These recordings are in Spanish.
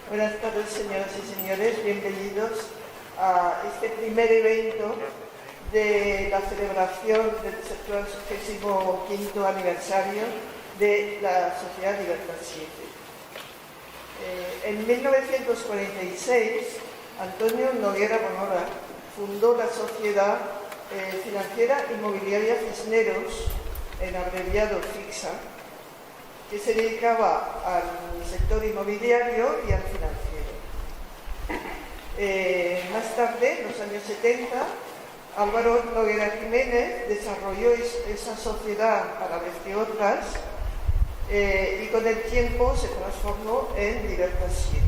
Buenas tardes, señoras y señores. Bienvenidos a este primer evento de la celebración del 65º aniversario de la Sociedad Libertad 7. En 1946, Antonio Noguera Bonora fundó la Sociedad Financiera Inmobiliaria Cisneros, en abreviado FICSA, que se dedicaba al sector inmobiliario y al financiero. Más tarde, en los años 70, Álvaro Noguera Jiménez desarrolló esa sociedad a la vez que otras y con el tiempo se transformó en Libertad 7.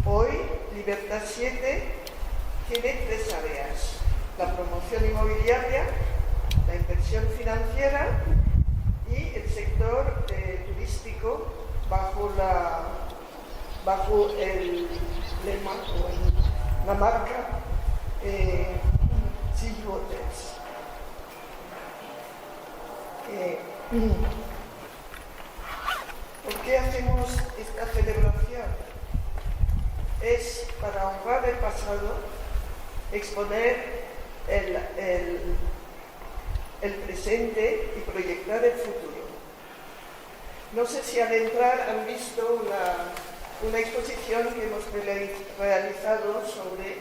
Hoy, Libertad 7 tiene tres áreas: la promoción inmobiliaria, la inversión financiera y el sector turístico bajo el lema o la marca Sea Hotels. ¿Por qué hacemos esta celebración? Es para honrar el pasado, exponer el presente y proyectar el futuro. No sé si al entrar han visto una exposición que hemos realizado sobre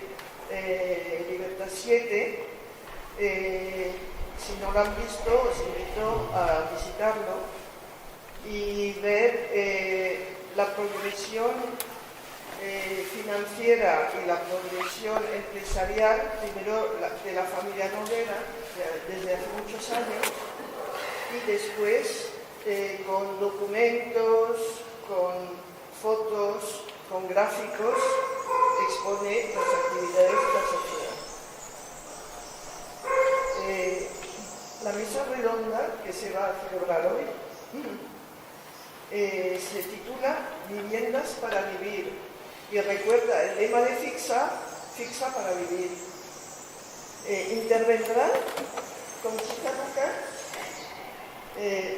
Libertad 7. Si no lo han visto, os invito a visitarlo y ver la progresión financiera y la progresión empresarial, primero de la familia Noguera, desde hace muchos años, y después con documentos, con fotos, con gráficos, expone las actividades de la sociedad. La mesa redonda que se va a celebrar hoy se titula Viviendas para vivir y recuerda el lema de FICSA para vivir. Intervendrán Conchita Lucas,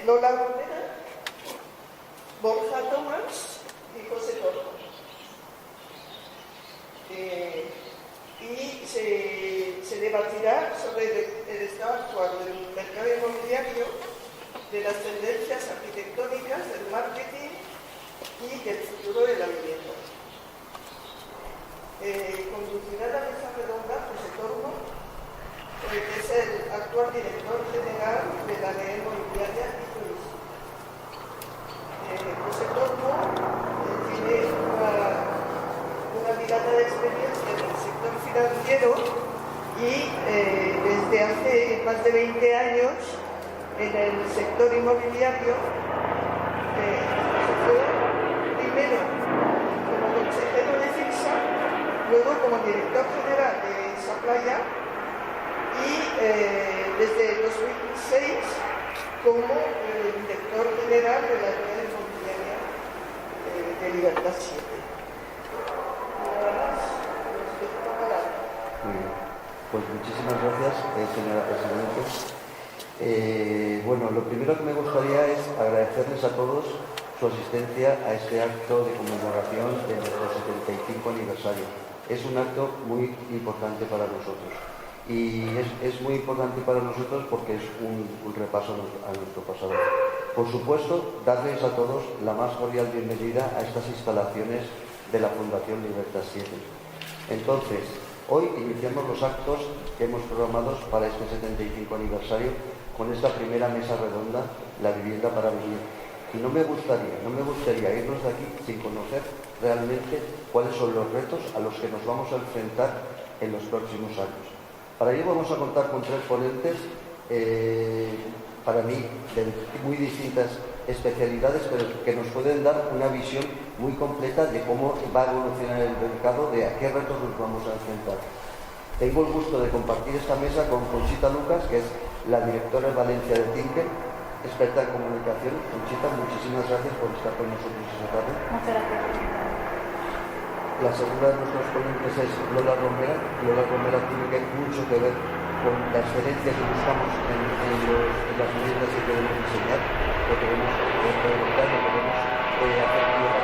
Lola Romera, Borja Tomás y José Torres. Y se debatirá sobre el estado actual del mercado inmobiliario, de las tendencias arquitectónicas, del marketing y del futuro de la vivienda. Conducirá la mesa redonda José Tormo, que es el actual director general de la ANEA Inmobiliaria y Turismo. José Tormo tiene una mirada de experiencia en el sector financiero y desde hace más de 20 años en el sector inmobiliario. Se fue primero como consejero de FICSA, luego como director general de esa playa y desde 2006 como director general de la Sociedad Inmobiliaria de Libertad 7. Muy bien. Pues muchísimas gracias, señora Presidenta. Bueno, lo primero que me gustaría es agradecerles a todos su asistencia a este acto de conmemoración de nuestro 75 aniversario. Es un acto muy importante para nosotros y es muy importante para nosotros porque es un repaso a nuestro pasado. Por supuesto, darles a todos la más cordial bienvenida a estas instalaciones de la Fundación Libertad 7. Entonces, hoy iniciamos los actos que hemos programados para este 75 aniversario con esta primera mesa redonda, la vivienda para vivir. Y no me gustaría irnos de aquí sin conocer realmente cuáles son los retos a los que nos vamos a enfrentar en los próximos años. Para ello vamos a contar con tres ponentes, para mí, de muy distintas especialidades, pero que nos pueden dar una visión muy completa de cómo va a evolucionar el mercado, de a qué retos nos vamos a enfrentar. Tengo el gusto de compartir esta mesa con Conchita Lucas, que es la directora de Valencia de Tinker, experta en comunicación. Conchita, muchísimas gracias por estar con nosotros esta tarde. Muchas gracias. La segunda de nuestros ponentes es Lola Romera. Lola Romera tiene mucho que ver con la excelencia que buscamos en las viviendas que queremos diseñar, lo queremos preguntar, lo queremos hacer llegar a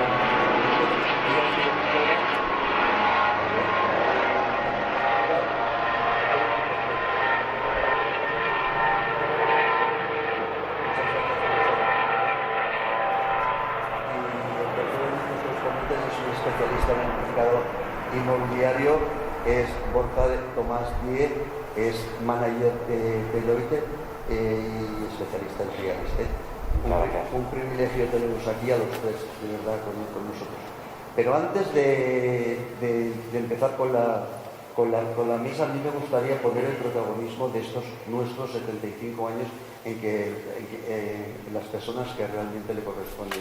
especialista en el mercado inmobiliario, es Borja Tomás Díez, es manager de Deloitte y especialista en real estate. Un privilegio tenerlos aquí a los tres, de verdad, con nosotros. Pero antes de empezar con la misa, a mí me gustaría poner el protagonismo de estos nuestros 75 años en las personas que realmente le corresponden.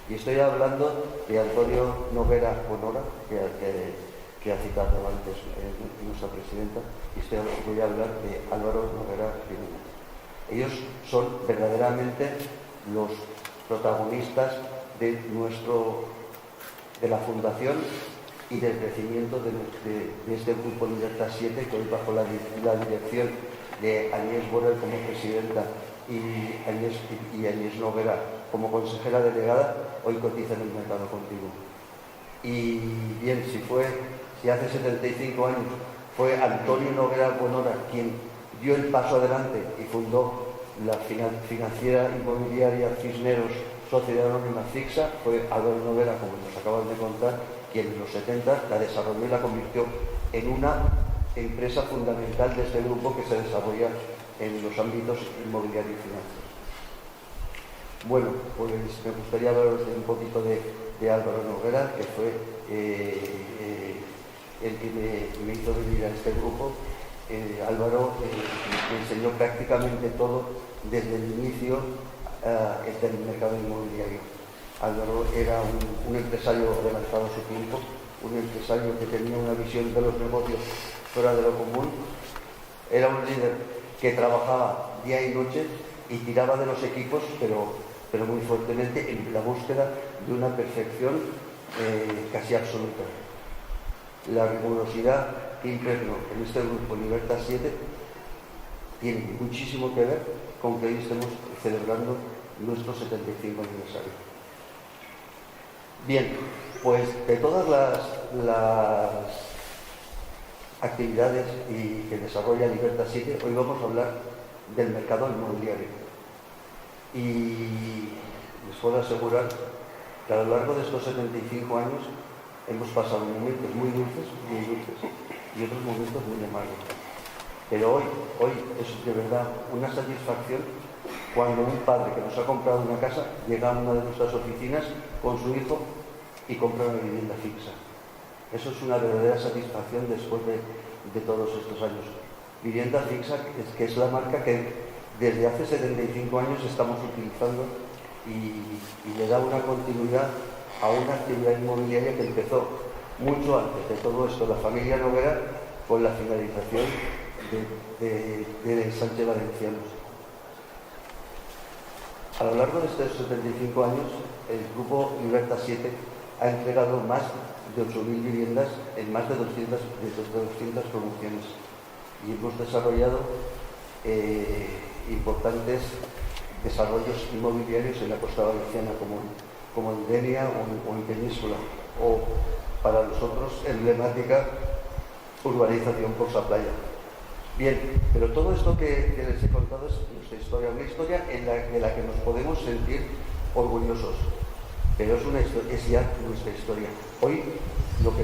Y estoy hablando de Antonio Noguera Bonora, que ha citado antes nuestra presidenta, y voy a hablar de Álvaro Noguera Jiménez. Ellos son verdaderamente los protagonistas de la fundación y del crecimiento de este grupo Libertad 7, que hoy bajo la dirección de Agnès Borel como presidenta y Agnès Noguera como consejera delegada, hoy cotiza en el mercado contigo. Y bien, si hace 75 años fue Antonio Noguera Bonora quien dio el paso adelante y fundó la financiera inmobiliaria Cisneros, Sociedad Anónima Fixa, fue Álvaro Noguera, como nos acaban de contar, quien en los 70 la desarrolló y la convirtió en una empresa fundamental de este grupo que se desarrolla en los ámbitos inmobiliario y financieros. Bueno, pues me gustaría hablaros un poquito de Álvaro Noguera, que fue el que me hizo venir a este grupo. Álvaro me enseñó prácticamente todo desde el inicio del mercado inmobiliario. Álvaro era un empresario adelantado a su tiempo, un empresario que tenía una visión de los negocios fuera de lo común. Era un líder que trabajaba día y noche y tiraba de los equipos, pero muy fuertemente en la búsqueda de una perfección casi absoluta. La rigurosidad que impregnó en este grupo Libertad 7 tiene muchísimo que ver con que hoy estemos celebrando nuestro 75 aniversario. Bien, pues de todas las actividades que desarrolla Libertad 7, hoy vamos a hablar del mercado inmobiliario. Y les puedo asegurar que a lo largo de estos 75 años hemos pasado momentos muy dulces y otros momentos muy amargos. Pero hoy es de verdad una satisfacción cuando un padre que nos ha comprado una casa llega a una de nuestras oficinas con su hijo y compra una vivienda fixa. Eso es una verdadera satisfacción después de todos estos años. Vivienda fixa, que es la marca que desde hace 75 años estamos utilizando y le da una continuidad a una actividad inmobiliaria que empezó mucho antes de todo esto, la familia Noguera, con la finalización de Sánchez Valencianos. A lo largo de estos 75 años, el grupo Libertad 7 ha entregado más de 8.000 viviendas en más de 200 promociones y hemos desarrollado importantes desarrollos inmobiliarios en la costa valenciana como en Denia o en Península, o para nosotros emblemática urbanización por Sa Playa. Bien, pero todo esto que les he contado es nuestra historia, una historia de la que nos podemos sentir orgullosos, pero es ya nuestra historia. Hoy lo que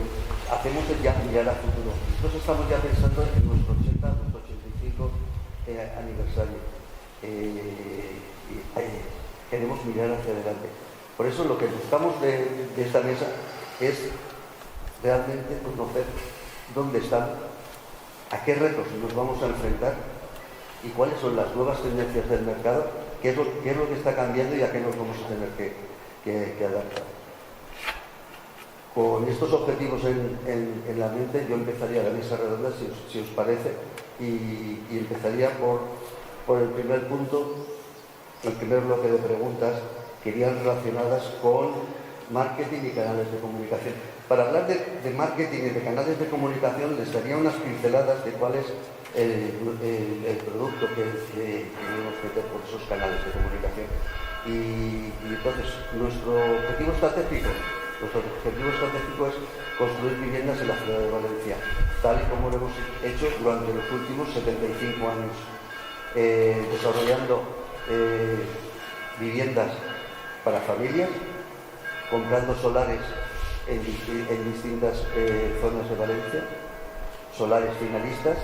hacemos es ya mirar al futuro. Nosotros estamos ya pensando en nuestro 85 aniversario. Queremos mirar hacia adelante. Por eso lo que buscamos de esta mesa es realmente conocer dónde están, a qué retos nos vamos a enfrentar y cuáles son las nuevas tendencias del mercado, qué es lo que está cambiando y a qué nos vamos a tener que adaptar. Con estos objetivos en la mente, yo empezaría la mesa redonda, si os parece, y empezaría por por el primer punto, el primer bloque de preguntas que irían relacionadas con marketing y canales de comunicación. Para hablar de marketing y de canales de comunicación les daría unas pinceladas de cuál es el producto que debemos meter por esos canales de comunicación. Y entonces, nuestro objetivo estratégico es construir viviendas en la ciudad de Valencia, tal y como lo hemos hecho durante los últimos 75 años, desarrollando viviendas para familias, comprando solares en distintas zonas de Valencia, solares finalistas,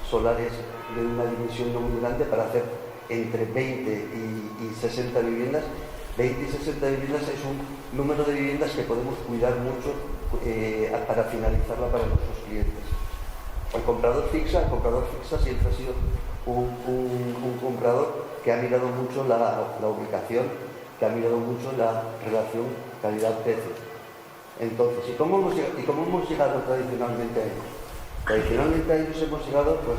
solares de una dimensión no muy grande para hacer entre 20 y 60 viviendas. 20 y 60 viviendas es un número de viviendas que podemos cuidar mucho para finalizarla para nuestros clientes. El comprador fixa siempre ha sido un comprador que ha mirado mucho la ubicación, que ha mirado mucho la relación calidad-precio. Entonces, ¿y cómo hemos llegado tradicionalmente a ellos? Tradicionalmente a ellos hemos llegado pues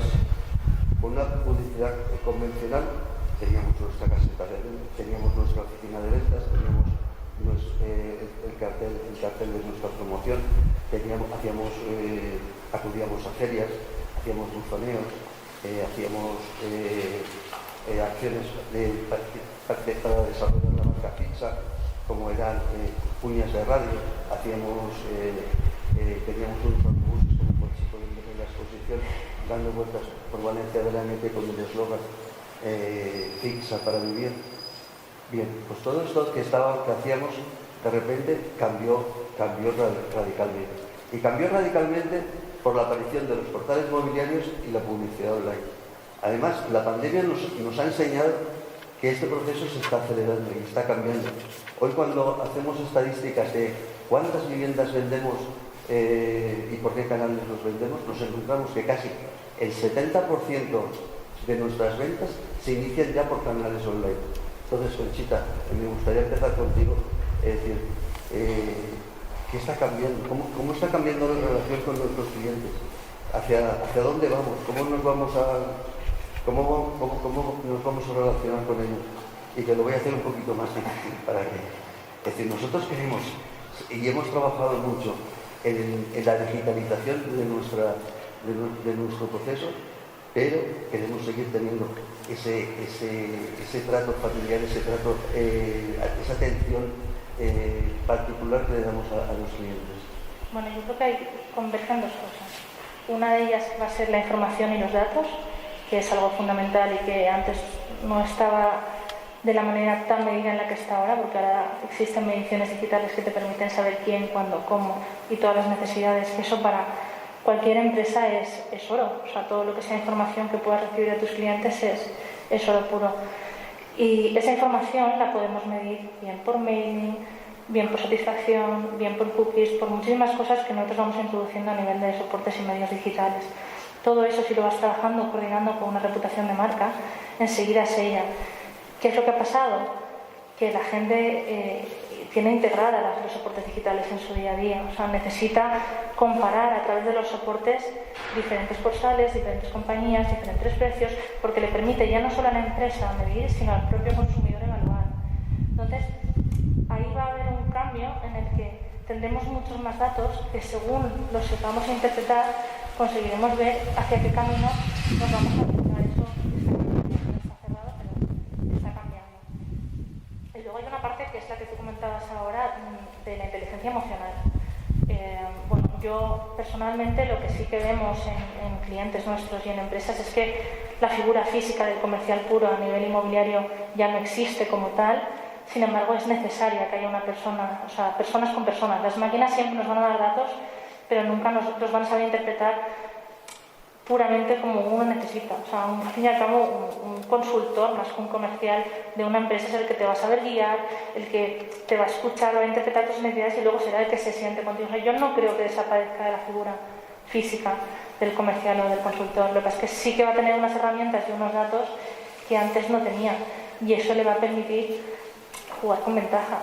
con una publicidad convencional. Teníamos nuestra caseta de ventas, teníamos nuestra oficina de ventas, teníamos el cartel de nuestra promoción, acudíamos a ferias, hacíamos buzoneos, hacíamos acciones para desarrollar la marca fixa, como eran cuñas de radio, teníamos unos autobuses como el chico de la exposición, dando vueltas por Valencia de la MT con el eslogan fixa para vivir. Bien, pues todo esto que hacíamos de repente cambió radicalmente. Y cambió radicalmente por la aparición de los portales mobiliarios y la publicidad online. Además, la pandemia nos ha enseñado que este proceso se está acelerando y está cambiando. Hoy, cuando hacemos estadísticas de cuántas viviendas vendemos y por qué canales los vendemos, nos encontramos que casi el 70% de nuestras ventas se inician ya por canales online. Entonces, Conchita, me gustaría empezar contigo, es decir, ¿qué está cambiando? ¿Cómo está cambiando la relación con nuestros clientes? ¿Hacia dónde vamos? ¿Cómo nos vamos a relacionar con ellos? Y te lo voy a hacer un poquito más difícil para que... Es decir, nosotros queremos y hemos trabajado mucho en la digitalización de nuestro proceso, pero queremos seguir teniendo ese trato familiar, esa atención particular que le damos a los clientes. Bueno, yo creo que hay convergen dos cosas. Una de ellas va a ser la información y los datos, que es algo fundamental y que antes no estaba de la manera tan medida en la que está ahora, porque ahora existen mediciones digitales que te permiten saber quién, cuándo, cómo y todas las necesidades, que eso para cualquier empresa es oro. O sea, todo lo que sea información que puedas recibir de tus clientes es oro puro. Y esa información la podemos medir bien por mailing, bien por satisfacción, bien por cookies, por muchísimas cosas que nosotros vamos introduciendo a nivel de soportes y medios digitales. Todo eso, si lo vas trabajando, coordinando con una reputación de marca, enseguida es ella. ¿Qué es lo que ha pasado? Que la gente tiene integradas los soportes digitales en su día a día. O sea, necesita comparar a través de los soportes diferentes portales, diferentes compañías, diferentes precios, porque le permite ya no solo a la empresa medir, sino al propio consumidor evaluar. Entonces, ahí va a haber un cambio en el que tendremos muchos más datos que, según los sepamos interpretar, conseguiremos ver hacia qué camino nos vamos a acercar. Eso está cerrado, pero está cambiando. Y luego hay una parte que es la que tú comentabas ahora, de la inteligencia emocional. Bueno, yo personalmente lo que sí que vemos en clientes nuestros y en empresas es que la figura física del comercial puro a nivel inmobiliario ya no existe como tal. Sin embargo, es necesaria que haya una persona, o sea, personas con personas. Las máquinas siempre nos van a dar datos, pero nunca los van a saber interpretar puramente como uno necesita. O sea, al fin y al cabo, un consultor más que un comercial de una empresa es el que te va a saber guiar, el que te va a escuchar, va a interpretar tus necesidades y luego será el que se siente contigo. O sea, yo no creo que desaparezca la figura física del comercial o del consultor. Lo que pasa es que sí que va a tener unas herramientas y unos datos que antes no tenía, y eso le va a permitir jugar con ventaja,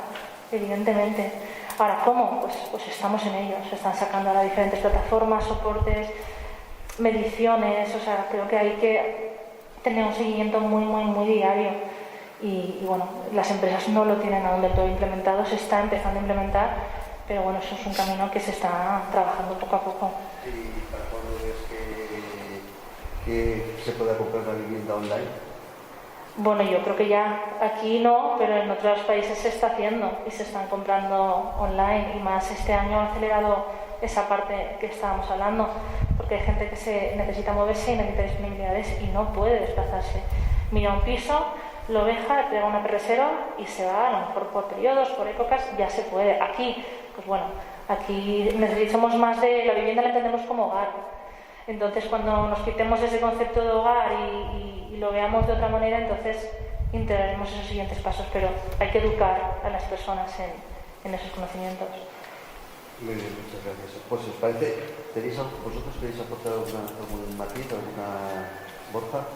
evidentemente. Ahora, ¿cómo? Pues estamos en ello. Se están sacando ahora diferentes plataformas, soportes, mediciones. O sea, creo que hay que tener un seguimiento muy diario. Y bueno, las empresas no lo tienen aún del todo implementado, se está empezando a implementar, pero bueno, eso es un camino que se está trabajando poco a poco. ¿Y para cuándo ves que se pueda comprar una vivienda online? Bueno, yo creo que ya aquí no, pero en otros países se está haciendo y se están comprando online, y más este año ha acelerado esa parte que estábamos hablando, porque hay gente que se necesita moverse y necesita disponibilidades y no puede desplazarse. Mira un piso, lo deja, pega una reserva y se va, a lo mejor por periodos, por épocas, ya se puede. Aquí, pues bueno, aquí necesitamos más de la vivienda, la entendemos como hogar. Entonces, cuando nos quitemos ese concepto de hogar y lo veamos de otra manera, entonces integraremos esos siguientes pasos, pero hay que educar a las personas en esos conocimientos. Muy bien, muchas gracias. Pues, ¿os parece? ¿Vosotros queréis aportar algún matiz, Borja?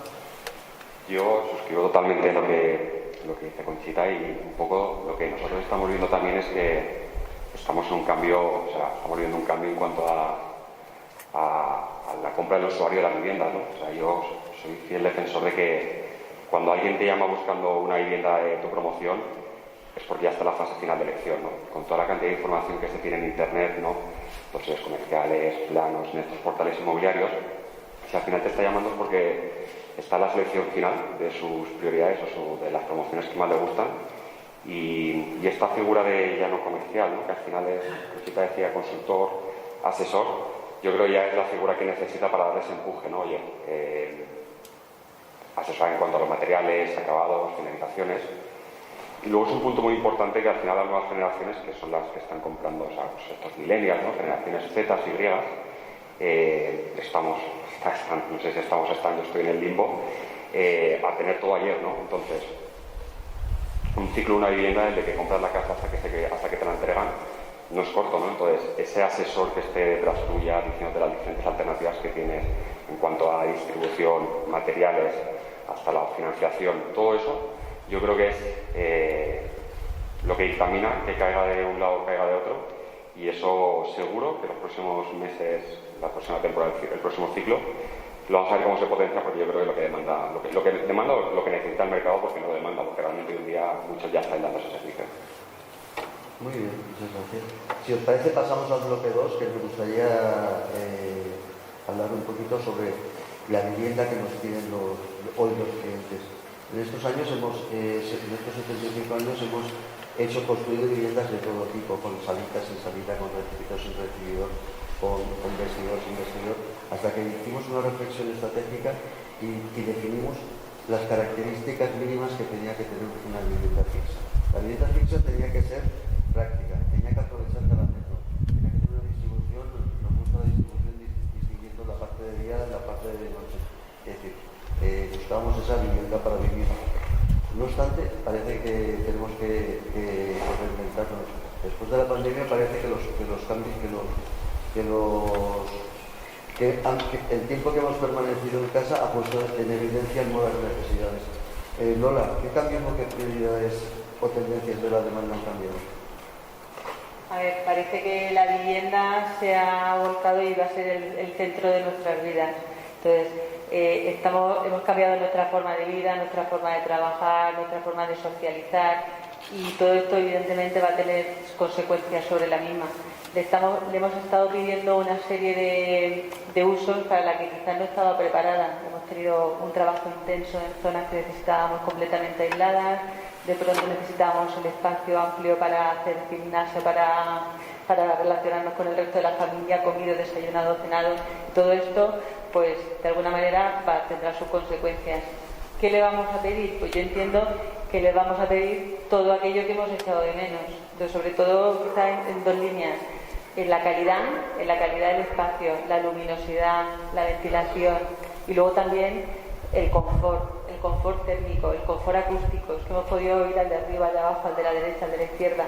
Yo suscribo totalmente lo que dice Conchita, y un poco lo que nosotros estamos viendo también es que estamos viendo un cambio en cuanto a la compra del usuario de las viviendas, ¿no? O sea, yo soy fiel defensor de que cuando alguien te llama buscando una vivienda de tu promoción es porque ya está en la fase final de elección, ¿no? Con toda la cantidad de información que se tiene en Internet, ¿no? Los comerciales, planos, en estos portales inmobiliarios, si al final te está llamando es porque está en la selección final de sus prioridades o de las promociones que más le gustan, y esta figura de ya no comercial, ¿no? Que al final es, Conchita decía, consultor, asesor, yo creo que ya es la figura que necesita para darle ese empuje, ¿no? Oye, asesorar en cuanto a los materiales, acabados, finalizaciones. Y luego es un punto muy importante que al final las nuevas generaciones, que son las que están comprando, o sea, pues estos millennials, ¿no? Generaciones Z y Y, no sé si estamos estando, estoy en el limbo, a tener todo ayer, ¿no? Entonces, un ciclo de una vivienda desde que compras la casa hasta que te la entregan no es corto, ¿no? Entonces, ese asesor que esté detrás tuya diciéndote las diferentes alternativas que tienes en cuanto a distribución, materiales, hasta la financiación, todo eso, yo creo que es lo que dictamina que caiga de un lado o caiga de otro, y eso seguro que los próximos meses, la próxima temporada, el próximo ciclo, lo vamos a ver cómo se potencia, porque yo creo que lo que demanda, lo que necesita el mercado, porque no lo demanda, porque realmente hoy en día muchos ya están dando ese servicio. Muy bien, muchas gracias. Si os parece, pasamos al bloque 2, que me gustaría hablar un poquito sobre la vivienda que nos piden hoy los clientes. En estos años en estos 75 años hemos construido viviendas de todo tipo, con salita, sin salita, con recibidor, sin recibidor, con vestidor, sin vestidor, hasta que hicimos una reflexión estratégica y definimos las características mínimas que tenía que tener una vivienda fixa. La vivienda fixa tenía que ser práctica, tenía que aprovechar cada metro, tenía que tener una distribución, nos gusta la distribución distinguiendo la parte de día de la parte de noche. Es decir, buscábamos esa vivienda para vivir. No obstante, parece que tenemos que reinventarnos. Después de la pandemia parece que los cambios, el tiempo que hemos permanecido en casa ha puesto en evidencia nuevas necesidades. Lola, ¿qué cambios o qué prioridades o tendencias de la demanda han cambiado? A ver, parece que la vivienda se ha volcado y va a ser el centro de nuestras vidas. Entonces, hemos cambiado nuestra forma de vida, nuestra forma de trabajar, nuestra forma de socializar, y todo esto evidentemente va a tener consecuencias sobre la misma. Le hemos estado pidiendo una serie de usos para la que quizás no estaba preparada. Hemos tenido un trabajo intenso en zonas que necesitábamos completamente aisladas. De pronto necesitábamos un espacio amplio para hacer gimnasio, para relacionarnos con el resto de la familia, comido, desayunado, cenado. Todo esto, pues de alguna manera tendrá sus consecuencias. ¿Qué le vamos a pedir? Pues yo entiendo que le vamos a pedir todo aquello que hemos echado de menos, pero sobre todo quizá en dos líneas: en la calidad del espacio, la luminosidad, la ventilación, y luego también el confort térmico, el confort acústico. Es que hemos podido oír al de arriba, al de abajo, al de la derecha, al de la izquierda.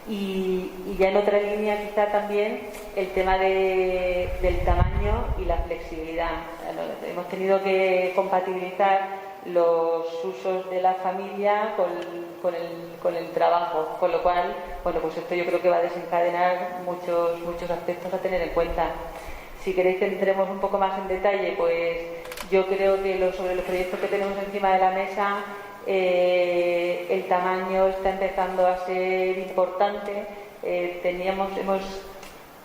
Y ya en otra línea quizá también el tema del tamaño y la flexibilidad. Hemos tenido que compatibilizar los usos de la familia con el trabajo, con lo cual, bueno, pues esto yo creo que va a desencadenar muchos aspectos a tener en cuenta. Si queréis que entremos un poco más en detalle, pues Yo creo que sobre los proyectos que tenemos encima de la mesa, el tamaño está empezando a ser importante.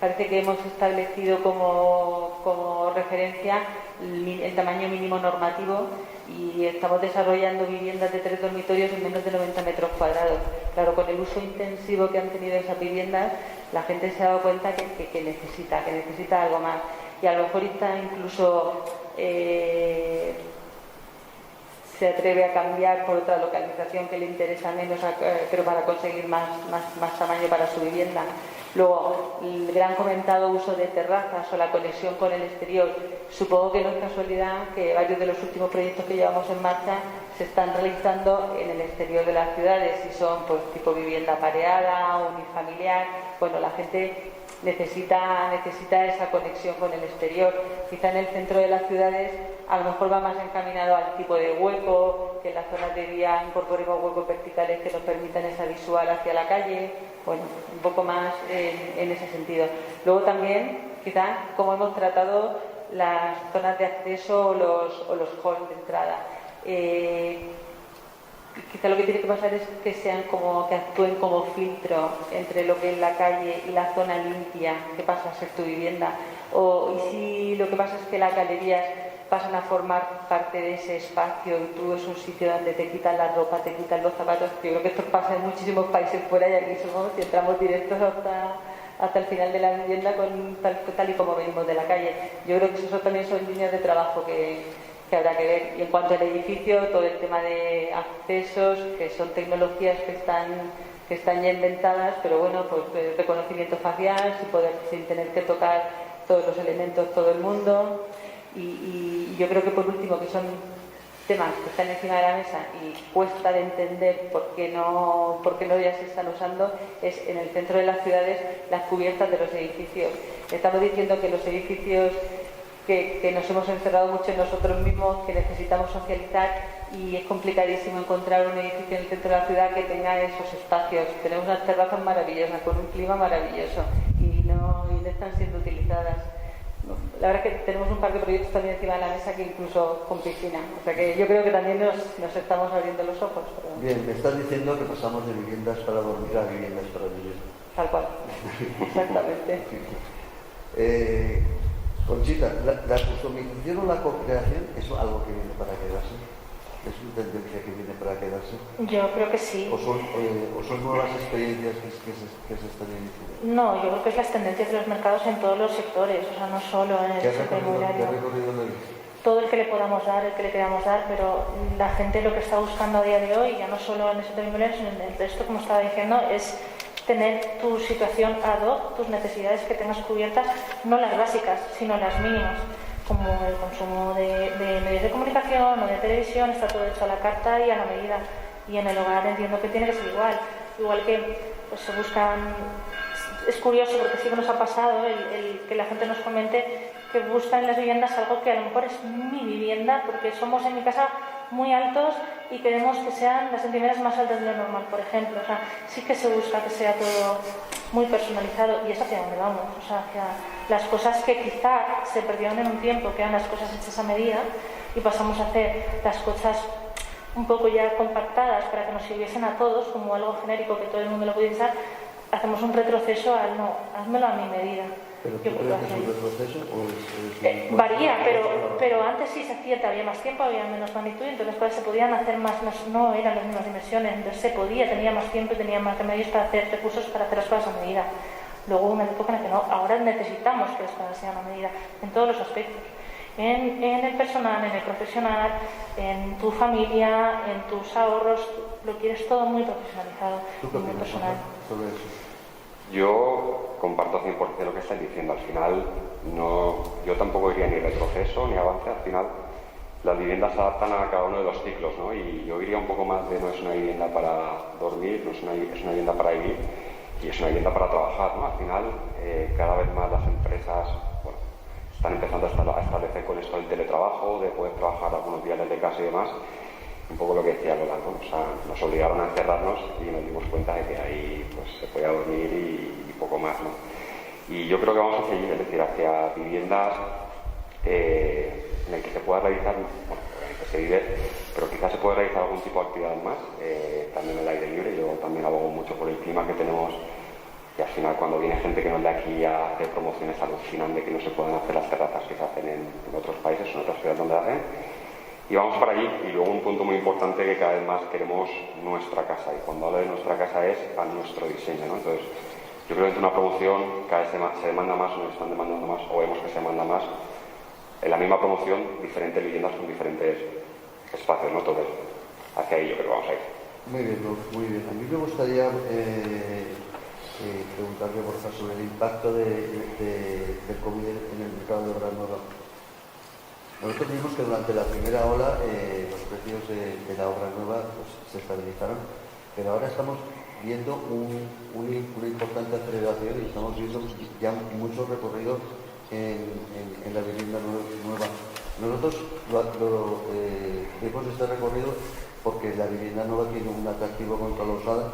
Parece que hemos establecido como referencia el tamaño mínimo normativo y estamos desarrollando viviendas de 3 dormitorios en menos de 90 metros cuadrados. Claro, con el uso intensivo que han tenido esas viviendas, la gente se ha dado cuenta que necesita algo más. Y a lo mejor está incluso se atreve a cambiar por otra localización que le interesa menos, pero para conseguir más tamaño para su vivienda. Luego, el gran comentado uso de terrazas o la conexión con el exterior. Supongo que no es casualidad que varios de los últimos proyectos que llevamos en marcha se están realizando en el exterior de las ciudades, y son pues tipo vivienda pareada, unifamiliar. Bueno, la gente necesita esa conexión con el exterior. Quizá en el centro de las ciudades a lo mejor va más encaminado al tipo de hueco, que en las zonas de vía incorporemos huecos verticales que nos permitan esa visual hacia la calle. Bueno, un poco más en ese sentido. Luego también, quizá, como hemos tratado las zonas de acceso o los halls de entrada. Quizá lo que tiene que pasar es que actúen como filtro entre lo que es la calle y la zona limpia que pasa a ser tu vivienda. Y si lo que pasa es que las galerías pasan a formar parte de ese espacio y tú es un sitio donde te quitan la ropa, te quitan los zapatos. Yo creo que esto pasa en muchísimos países fuera, y aquí y entramos directos hasta el final de la vivienda tal y como venimos de la calle. Yo creo que eso también son líneas de trabajo que habrá que ver. Y en cuanto al edificio, todo el tema de accesos, que son tecnologías que están ya inventadas, pero bueno, pues reconocimiento facial, sin tener que tocar todos los elementos, todo el mundo. Y yo creo que por último, que son temas que están encima de la mesa y cuesta de entender por qué no ya se están usando, es en el centro de las ciudades las cubiertas de los edificios. Estamos diciendo que los edificios que nos hemos encerrado mucho en nosotros mismos, que necesitamos socializar, y es complicadísimo encontrar un edificio en el centro de la ciudad que tenga esos espacios. Tenemos unas terrazas maravillosas, con un clima maravilloso, y no están siendo utilizadas. La verdad es que tenemos un par de proyectos también encima de la mesa, que incluso con piscina. O sea que yo creo que también nos estamos abriendo los ojos. Pero... Bien, me estás diciendo que pasamos de viviendas para dormir a viviendas para vivir. Tal cual. Exactamente. Conchita, ¿la customización o la co-creación es algo que viene para quedarse? ¿Es una tendencia que viene para quedarse? Yo creo que sí. ¿O son nuevas experiencias que se están iniciando? No, yo creo que es las tendencias de los mercados en todos los sectores, o sea, no solo en el sector inmobiliario. ¿Qué recorrido le ves? Todo el que le podamos dar, el que le queramos dar, pero la gente lo que está buscando a día de hoy, ya no solo en el sector inmobiliario, sino en el resto, como estaba diciendo, es tener tu situación ad hoc, tus necesidades que tengas cubiertas, no las básicas, sino las mínimas, como el consumo de medios de comunicación o de televisión. Está todo hecho a la carta y a la medida, y en el hogar entiendo que tiene que ser igual que pues se buscan. Es curioso porque sí que nos ha pasado el que la gente nos comente que busca en las viviendas algo que a lo mejor es mi vivienda, porque somos en mi casa muy altos y queremos que sean las centimetros más altas de lo normal, por ejemplo. O sea, sí que se busca que sea todo muy personalizado, y es hacia donde vamos. O sea, hacia las cosas que quizá se perdieron en un tiempo, que eran las cosas hechas a medida, y pasamos a hacer las cosas un poco ya compactadas para que nos sirviesen a todos como algo genérico que todo el mundo lo pudiese usar. Hacemos un retroceso al no, házmelo a mi medida. ¿Pero tú crees que es un retroceso o es varía, pero antes sí se hacía, había más tiempo, había menos magnitud, entonces las cosas se podían hacer más, no eran las mismas dimensiones, entonces se podía, tenía más tiempo y tenía más remedios para hacer recursos para hacer las cosas a medida. Luego hubo una época en la que no, ahora necesitamos que las cosas sean a medida, en todos los aspectos. En el personal, en el profesional, en tu familia, en tus ahorros, lo quieres todo muy profesionalizado, muy personal. Sobre eso? Yo comparto 100% lo que estáis diciendo. Al final, yo tampoco diría ni retroceso ni avance. Al final, las viviendas se adaptan a cada uno de los ciclos, ¿no? Y yo diría un poco más de no es una vivienda para dormir, es una vivienda para vivir, y es una vivienda para trabajar, ¿no? Al final, cada vez más las empresas están empezando a establecer con esto el teletrabajo, de poder trabajar algunos días desde casa y demás. Un poco lo que decía Lola, ¿no? O sea, nos obligaron a encerrarnos y nos dimos cuenta de que ahí pues, se podía dormir y poco más, ¿no? Y yo creo que vamos a seguir, es decir, hacia viviendas en el que se pueda realizar, bueno, en el que se vive, pero quizás se pueda realizar algún tipo de actividad más, también el aire libre. Yo también abogo mucho por el clima que tenemos, y al final cuando viene gente que no es de aquí a hacer promociones alucinan de que no se pueden hacer las terrazas que se hacen en otros países o en otras ciudades donde hacen. Y vamos para allí. Y luego un punto muy importante, que cada vez más queremos nuestra casa, y cuando hablo de nuestra casa es a nuestro diseño, ¿no? Entonces yo creo que entre una promoción cada vez se demanda más, o nos están demandando más, o vemos que se demanda más en la misma promoción diferentes viviendas con diferentes espacios, ¿no? Entonces hacia ahí yo creo que vamos a ir. Muy bien, muy bien. A mí me gustaría preguntarle, por favor, sobre el impacto del COVID en el mercado de obra nueva. Nosotros vimos que durante la primera ola los precios de la obra nueva pues, se estabilizaron, pero ahora estamos viendo una importante aceleración y estamos viendo ya mucho recorrido en la vivienda nueva. Nosotros vemos este recorrido porque la vivienda nueva tiene un atractivo contra la usada,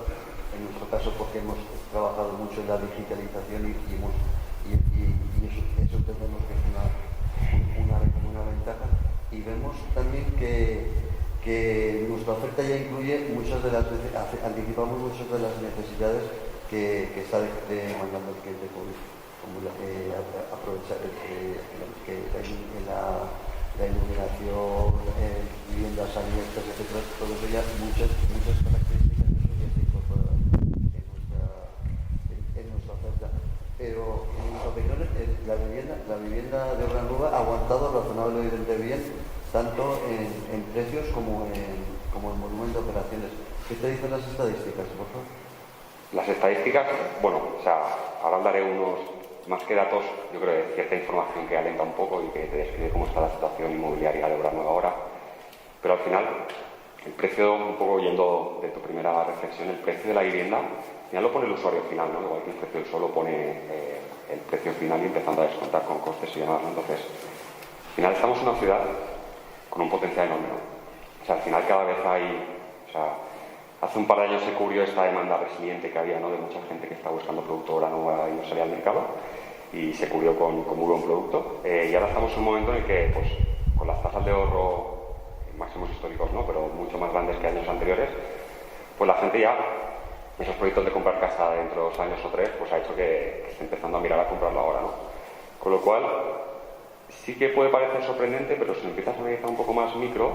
en nuestro caso porque hemos trabajado mucho en la digitalización y eso entendemos que es una ventaja, y vemos también que nuestra oferta ya incluye anticipamos muchas de las necesidades que está demandando el cliente COVID, como aprovechar la iluminación, viviendas abiertas, etcétera, todo eso ya muchas características de eso ya se incorporan en nuestra oferta. Pero en nuestra opinión la vivienda de obra nueva ha aguantado razonablemente bien, tanto en precios como en volumen de operaciones. ¿Qué te dicen las estadísticas, por favor? Las estadísticas, bueno, o sea, ahora hablaré más que datos, yo creo de cierta información que alenta un poco y que te describe cómo está la situación inmobiliaria de obra nueva ahora. Pero al final, el precio, un poco yendo de tu primera reflexión, el precio de la vivienda, al final lo pone el usuario final, ¿no? Igual que el precio del suelo pone el precio final y empezando a descontar con costes y demás, ¿no? Entonces, al final estamos en una ciudad con un potencial enorme, ¿no? O sea, al final cada vez hay, o sea, hace un par de años se cubrió esta demanda resiliente que había, ¿no? De mucha gente que está buscando producto obra nueva y no salía al mercado, y se cubrió con muy buen producto. Y ahora estamos en un momento en el que, pues, con las tasas de ahorro máximos históricos, ¿no? Pero mucho más grandes que años anteriores, pues la gente ya, esos proyectos de comprar casa dentro de 2 años o 3, pues ha hecho que esté empezando a mirar a comprarlo ahora, ¿no? Con lo cual, sí que puede parecer sorprendente, pero si empiezas a analizar un poco más micro,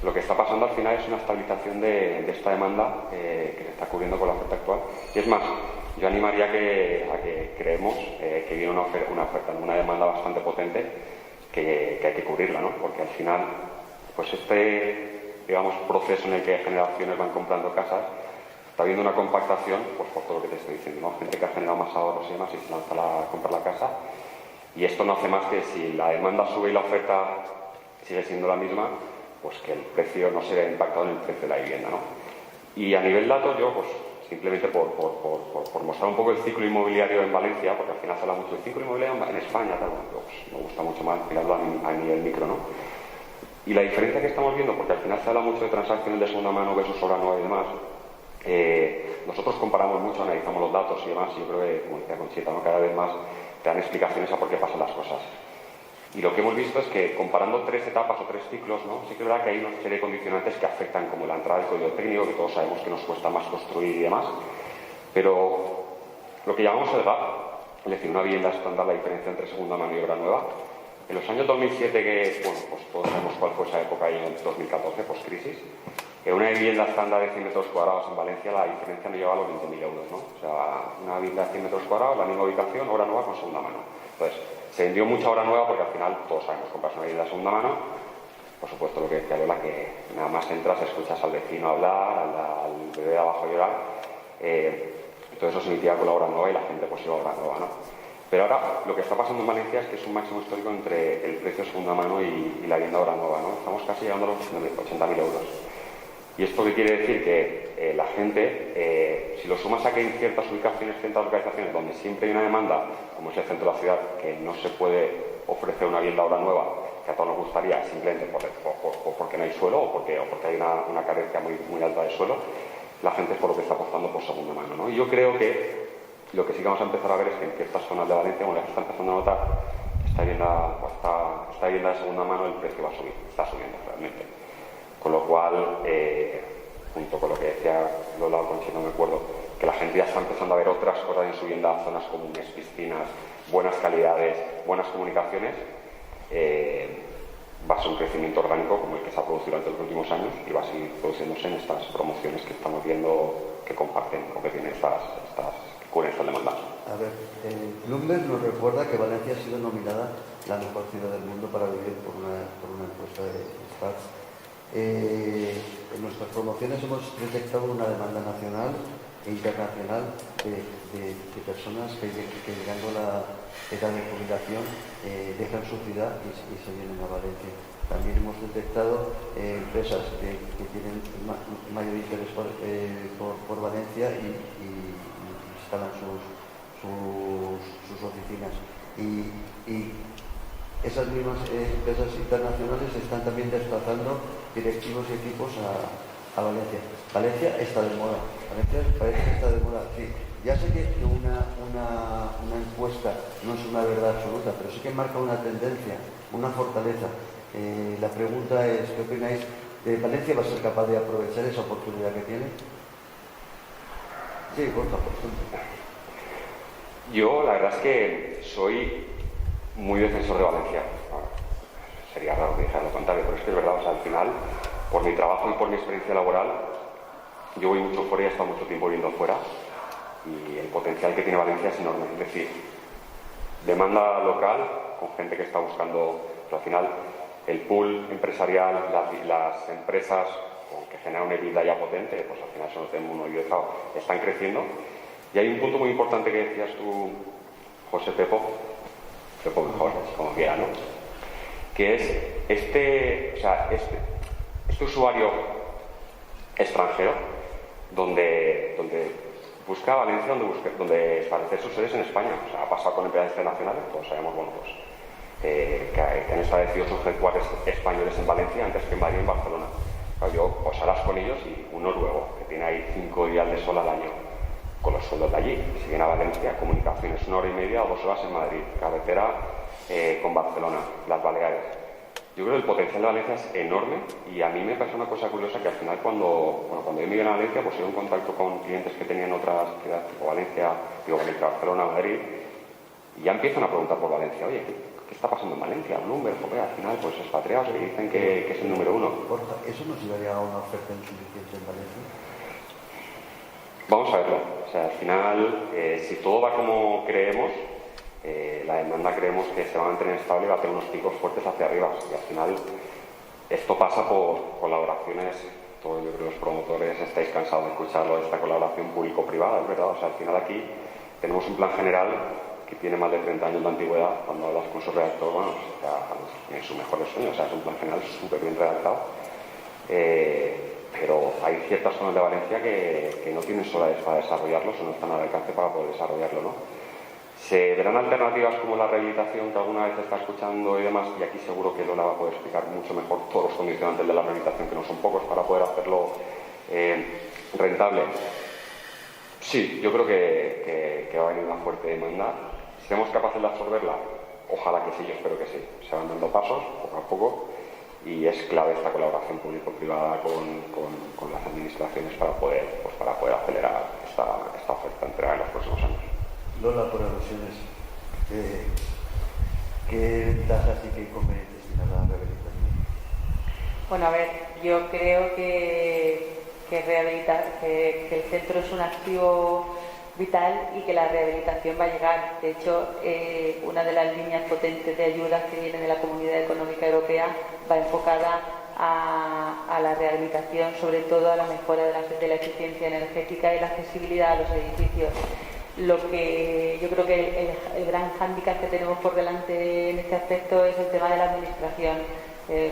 lo que está pasando al final es una estabilización de esta demanda que se está cubriendo con la oferta actual. Y es más, yo animaría a que creemos que viene una oferta, una demanda bastante potente que hay que cubrirla, ¿no? Porque al final, pues digamos, proceso en el que generaciones van comprando casas, está habiendo una compactación, pues por todo lo que te estoy diciendo, ¿no? Gente que ha generado más ahorros y demás y se lanza a comprar la casa, y esto no hace más que, si la demanda sube y la oferta sigue siendo la misma, pues que el precio no se vea impactado en el precio de la vivienda, ¿no? Y a nivel datos, yo, pues simplemente por mostrar un poco el ciclo inmobiliario en Valencia, porque al final se habla mucho del ciclo inmobiliario en España, tal, pues me gusta mucho más mirarlo a nivel micro, ¿no? Y la diferencia que estamos viendo, porque al final se habla mucho de transacciones de segunda mano versus obra nueva y demás, nosotros comparamos mucho, analizamos los datos y demás, y yo creo que, como decía Conchita, ¿no? Cada vez más te dan explicaciones a por qué pasan las cosas. Y lo que hemos visto es que, comparando 3 etapas o 3 ciclos, ¿no? Sí que es verdad que hay una serie de condicionantes que afectan, como la entrada del código técnico, que todos sabemos que nos cuesta más construir y demás, pero lo que llamamos el gap, es decir, una vivienda estándar, la diferencia entre segunda mano y obra nueva, en los años 2007, que, bueno, pues todos sabemos cuál fue esa época, y en el 2014, post-crisis, en una vivienda estándar de 100 metros cuadrados en Valencia, la diferencia no llegaba a los 20.000 euros, ¿no? O sea, una vivienda de 100 metros cuadrados, la misma ubicación, obra nueva con segunda mano. Entonces, se vendió mucha obra nueva porque al final todos sabemos, compras una vivienda de segunda mano, por supuesto lo que decía Lola, que nada más entras, escuchas al vecino hablar, al bebé de abajo llorar, todo eso se inicia con la obra nueva y la gente pues iba a obra nueva, ¿no? Pero ahora lo que está pasando en Valencia es que es un máximo histórico entre el precio de segunda mano y la vivienda obra nueva, ¿no? Estamos casi llegando a los 80.000 euros. ¿Y esto qué quiere decir? Que la gente, si lo sumas a que en ciertas ubicaciones, ciertas localizaciones donde siempre hay una demanda, como es el centro de la ciudad, que no se puede ofrecer una vivienda obra nueva, que a todos nos gustaría, simplemente porque no hay suelo o porque hay una carencia muy alta de suelo, la gente es por lo que está apostando por segunda mano, ¿no? Y yo creo que lo que sí que vamos a empezar a ver es que en ciertas zonas de Valencia, bueno, ya se está empezando a notar, esta vivienda de segunda mano el precio va a subir, está subiendo realmente. Con lo cual, junto con lo que decía Lola, con si no me acuerdo, que la gente ya está empezando a ver otras cosas en su vivienda, zonas comunes, piscinas, buenas calidades, buenas comunicaciones, va a ser un crecimiento orgánico como el que se ha producido durante los últimos años y va a seguir produciéndose en estas promociones que estamos viendo que comparten o que tienen que cubren esta demanda. A ver, Bloomberg nos recuerda que Valencia ha sido nominada la mejor ciudad del mundo para vivir por una encuesta de Stats. En nuestras promociones hemos detectado una demanda nacional e internacional de personas que llegando a la edad de jubilación dejan su ciudad y se vienen a Valencia. También hemos detectado empresas que tienen mayor interés por Valencia y instalan sus oficinas. Y esas mismas empresas internacionales están también desplazando directivos y equipos a Valencia. Valencia está de moda. Valencia parece que está de moda. Sí, ya sé que una encuesta no es una verdad absoluta, pero sí que marca una tendencia, una fortaleza. La pregunta es, ¿qué opináis? ¿Valencia va a ser capaz de aprovechar esa oportunidad que tiene? Sí, por favor. Yo la verdad es que soy muy defensor de Valencia. Sería raro que dijera lo contrario, pero es que es verdad, o sea, al final, por mi trabajo y por mi experiencia laboral, yo voy mucho fuera y he estado mucho tiempo viviendo fuera y el potencial que tiene Valencia es enorme. Es decir, demanda local con gente que está buscando, pero al final el pool empresarial, las empresas que generan una EBITDA ya potente, pues al final son los de uno y otro, están creciendo. Y hay un punto muy importante que decías tú, José Pepo mejor, como quiera, ¿no? Que es este usuario extranjero donde busca Valencia, donde establecer sus sedes en España. O sea, ha pasado con empresas internacionales, todos sabemos, bueno, pues, que han establecido sus headquarters españoles en Valencia antes que en Madrid y en Barcelona. Claro, yo pues hablas con ellos y un noruego que tiene ahí 5 días de sol al año con los sueldos de allí, si viene a Valencia, comunicaciones 1 hora y media o 2 horas en Madrid, carretera con Barcelona, las Baleares. Yo creo que el potencial de Valencia es enorme y a mí me pasa una cosa curiosa que al final cuando yo me vine a Valencia, pues he ido en contacto con clientes que tenían otras ciudades, tipo Valencia, Barcelona, Madrid, y ya empiezan a preguntar por Valencia. Oye, ¿qué está pasando en Valencia? Bloomberg, porque al final pues expatriados que dicen que es el número 1. ¿Eso nos llevaría a una oferta insuficiente en Valencia? Vamos a verlo. O sea, al final, si todo va como creemos, la demanda creemos que se va a mantener estable y va a tener unos picos fuertes hacia arriba. Y al final, esto pasa por colaboraciones. Todos, yo creo que los promotores estáis cansados de escucharlo, de esta colaboración público-privada, es verdad. O sea, al final aquí tenemos un plan general que tiene más de 30 años de antigüedad. Cuando hablas con su redactor, bueno, en sus mejores sueños. O sea, es un plan general súper bien redactado. Pero hay ciertas zonas de Valencia que no tienen solares para desarrollarlos o no están al alcance para poder desarrollarlo, ¿no? Se verán alternativas como la rehabilitación que alguna vez está escuchando y demás, y aquí seguro que Lola va a poder explicar mucho mejor todos los condicionantes de la rehabilitación, que no son pocos, para poder hacerlo rentable. Sí, yo creo que va a venir una fuerte demanda. Si somos capaces de absorberla, ojalá que sí, yo espero que sí. Se van dando pasos, poco a poco, y es clave esta colaboración público-privada con las administraciones para poder acelerar esta oferta entregada en los próximos años. Lola, por alusiones, ¿qué ventajas y qué inconvenientes tiene la rehabilitación? Bueno, a ver, yo creo que el centro es un activo vital y que la rehabilitación va a llegar. De hecho, una de las líneas potentes de ayudas que viene de la Comunidad Económica Europea va enfocada a la rehabilitación, sobre todo a la mejora de la eficiencia energética y la accesibilidad a los edificios. Lo que yo creo que el gran hándicap que tenemos por delante en este aspecto es el tema de la administración.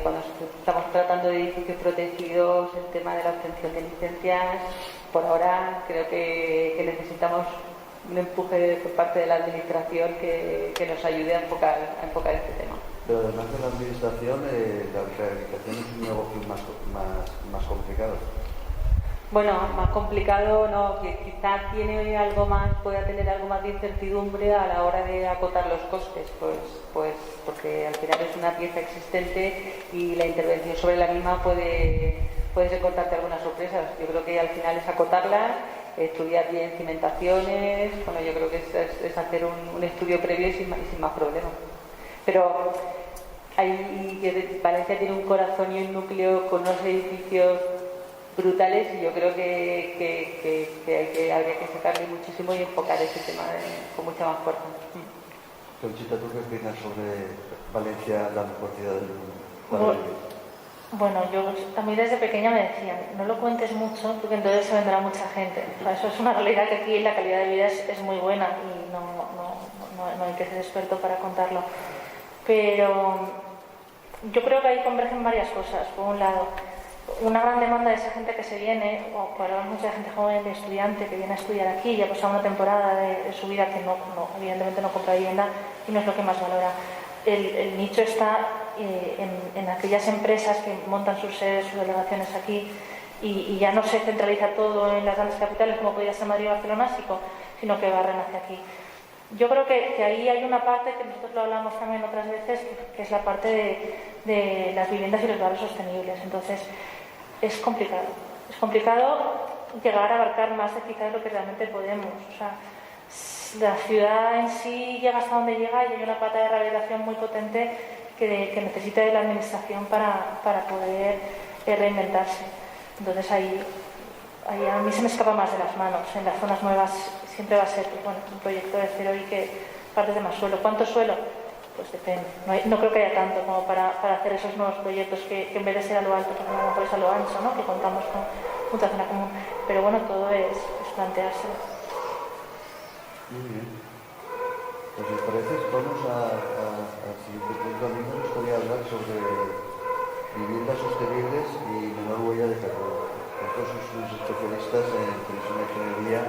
Cuando estamos tratando de edificios protegidos, el tema de la obtención de licencias, por ahora creo que necesitamos un empuje por parte de la administración que nos ayude a enfocar este tema. Pero además de la administración, la rehabilitación es un negocio más complicado. Bueno, más complicado no, que quizás tiene algo más, pueda tener algo más de incertidumbre a la hora de acotar los costes, pues porque al final es una pieza existente y la intervención sobre la misma puede recortarte algunas sorpresas. Yo creo que al final es acotarlas, estudiar bien cimentaciones, bueno, yo creo que es hacer un estudio previo y sin más problemas. Pero Valencia tiene un corazón y un núcleo con unos edificios brutales y yo creo que habría que sacarle muchísimo y enfocar ese tema con mucha más fuerza. Conchita, ¿tú qué opinas sobre Valencia, la mejor ciudad del mundo para vivir? Bueno, a mí desde pequeña me decían, no lo cuentes mucho porque entonces se vendrá mucha gente. O sea, eso es una realidad que aquí la calidad de vida es muy buena y no hay que ser experto para contarlo. Pero yo creo que ahí convergen varias cosas. Por un lado, una gran demanda de esa gente que se viene, o para mucha gente joven, de estudiante que viene a estudiar aquí y ha pasado una temporada de su vida que evidentemente no compra vivienda y no es lo que más valora. El nicho está en aquellas empresas que montan sus sedes, sus delegaciones aquí y ya no se centraliza todo en las grandes capitales como podría ser Madrid o Barcelona, sino que barren hacia aquí. Yo creo que ahí hay una parte que nosotros lo hablamos también otras veces, que es la parte de las viviendas y los barrios sostenibles. Entonces, es complicado. Es complicado llegar a abarcar más de quizás lo que realmente podemos. O sea, la ciudad en sí llega hasta donde llega y hay una pata de rehabilitación muy potente que necesita de la administración para poder reinventarse. Entonces ahí a mí se me escapa más de las manos. En las zonas nuevas siempre va a ser un proyecto de cero y que partes de más suelo. ¿Cuánto suelo? Pues depende. No creo que haya tanto como para hacer esos nuevos proyectos que en vez de ser a lo alto, pues a lo mejor es a lo ancho, ¿no? Que contamos con mucha zona común. Pero bueno, todo es planteárselo. Muy bien. Pues si os parece, vamos al siguiente punto. A mí me gustaría hablar sobre viviendas sostenibles y menor huella de carbono. Vosotros sois especialistas en previsión de ingeniería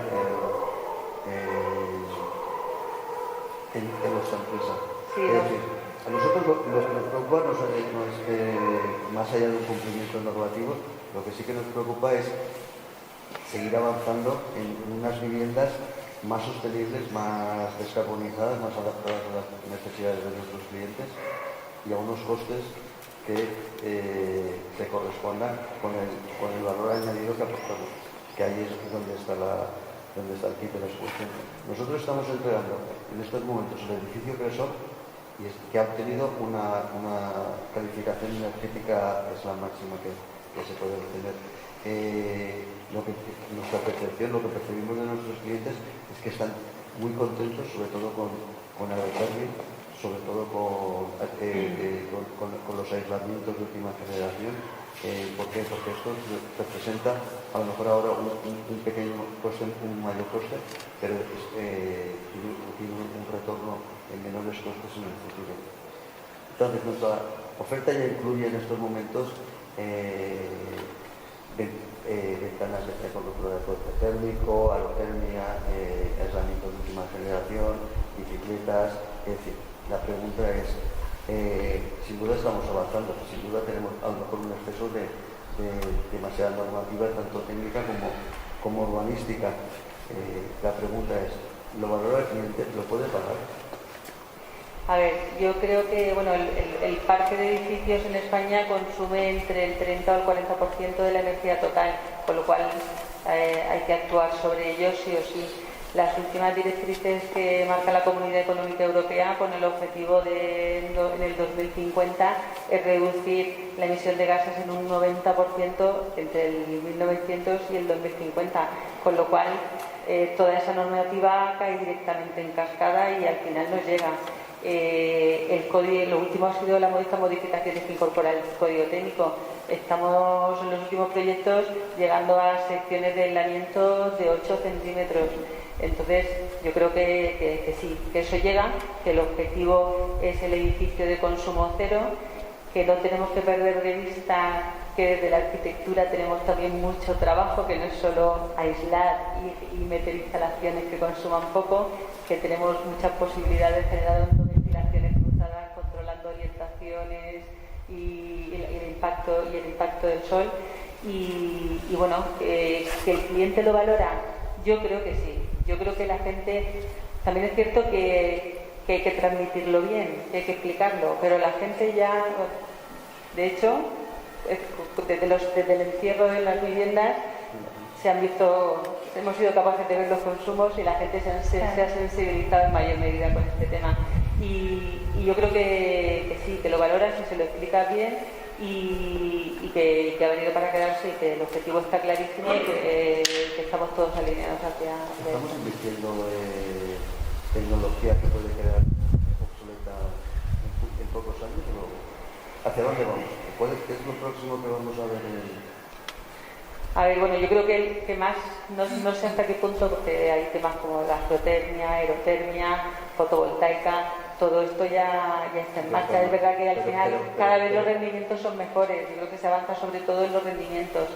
en nuestra empresa. Sí, es decir, a nosotros lo que nos preocupa no es más allá del cumplimiento normativo, lo que sí que nos preocupa es seguir avanzando en unas viviendas más sostenibles, más descarbonizadas, más adaptadas a las necesidades de nuestros clientes y a unos costes que se correspondan con el valor añadido que aportamos, que ahí es donde está el kit de la solución. Nosotros estamos entregando en estos momentos el edificio Cresol que ha obtenido una calificación energética, es la máxima que se puede obtener. Nuestra percepción, lo que percibimos de nuestros clientes es que están muy contentos, sobre todo con Aerotermi, sobre todo con los aislamientos de última generación. ¿Por qué? Porque esto representa a lo mejor ahora un pequeño coste, un mayor coste, pero tiene un retorno en menores costes en el futuro. Entonces, nuestra oferta ya incluye en estos momentos ventanas con ruptura de fuerte térmico, aerotermia, aislamientos de última generación, bicicletas. Es decir, la pregunta es, sin duda estamos avanzando, sin duda tenemos a lo mejor un exceso de demasiada normativa, tanto técnica como urbanística. La pregunta es, ¿lo valora el cliente? ¿Lo puede pagar? A ver, yo creo que el parque de edificios en España consume entre el 30 o el 40% de la energía total, con lo cual hay que actuar sobre ellos sí o sí. Las últimas directrices que marca la Comunidad Económica Europea con el objetivo de en el 2050 es reducir la emisión de gases en un 90% entre el 1900 y el 2050, con lo cual toda esa normativa cae directamente en cascada y al final nos llega. El código, lo último ha sido la modesta modificaciones que incorpora el código técnico. Estamos en los últimos proyectos llegando a secciones de aislamiento de 8 centímetros. Entonces, yo creo que sí, que eso llega, que el objetivo es el edificio de consumo cero, que no tenemos que perder de vista que desde la arquitectura tenemos también mucho trabajo, que no es solo aislar y meter instalaciones que consuman poco, que tenemos muchas posibilidades generando ventilaciones cruzadas, controlando orientaciones y el impacto del sol. Y bueno, que el cliente lo valora, yo creo que sí. Yo creo que la gente, también es cierto que hay que transmitirlo bien, que hay que explicarlo, pero la gente ya, de hecho, desde el encierro de las viviendas hemos sido capaces de ver los consumos y la gente se ha sensibilizado en mayor medida con este tema. Y yo creo que sí, que lo valoras y se lo explicas bien y que ha venido para quedarse y que el objetivo está clarísimo y que estamos todos alineados hacia... Estamos invirtiendo en tecnología que puede quedar obsoleta en pocos años. ¿Hacia dónde vamos? ¿Qué es lo próximo que vamos a ver en el...? A ver, bueno, yo creo que más, no sé hasta qué punto, porque hay temas como la geotermia, aerotermia, fotovoltaica, todo esto ya está en marcha. Es verdad que al final cada vez los rendimientos son mejores, yo creo que se avanza sobre todo en los rendimientos.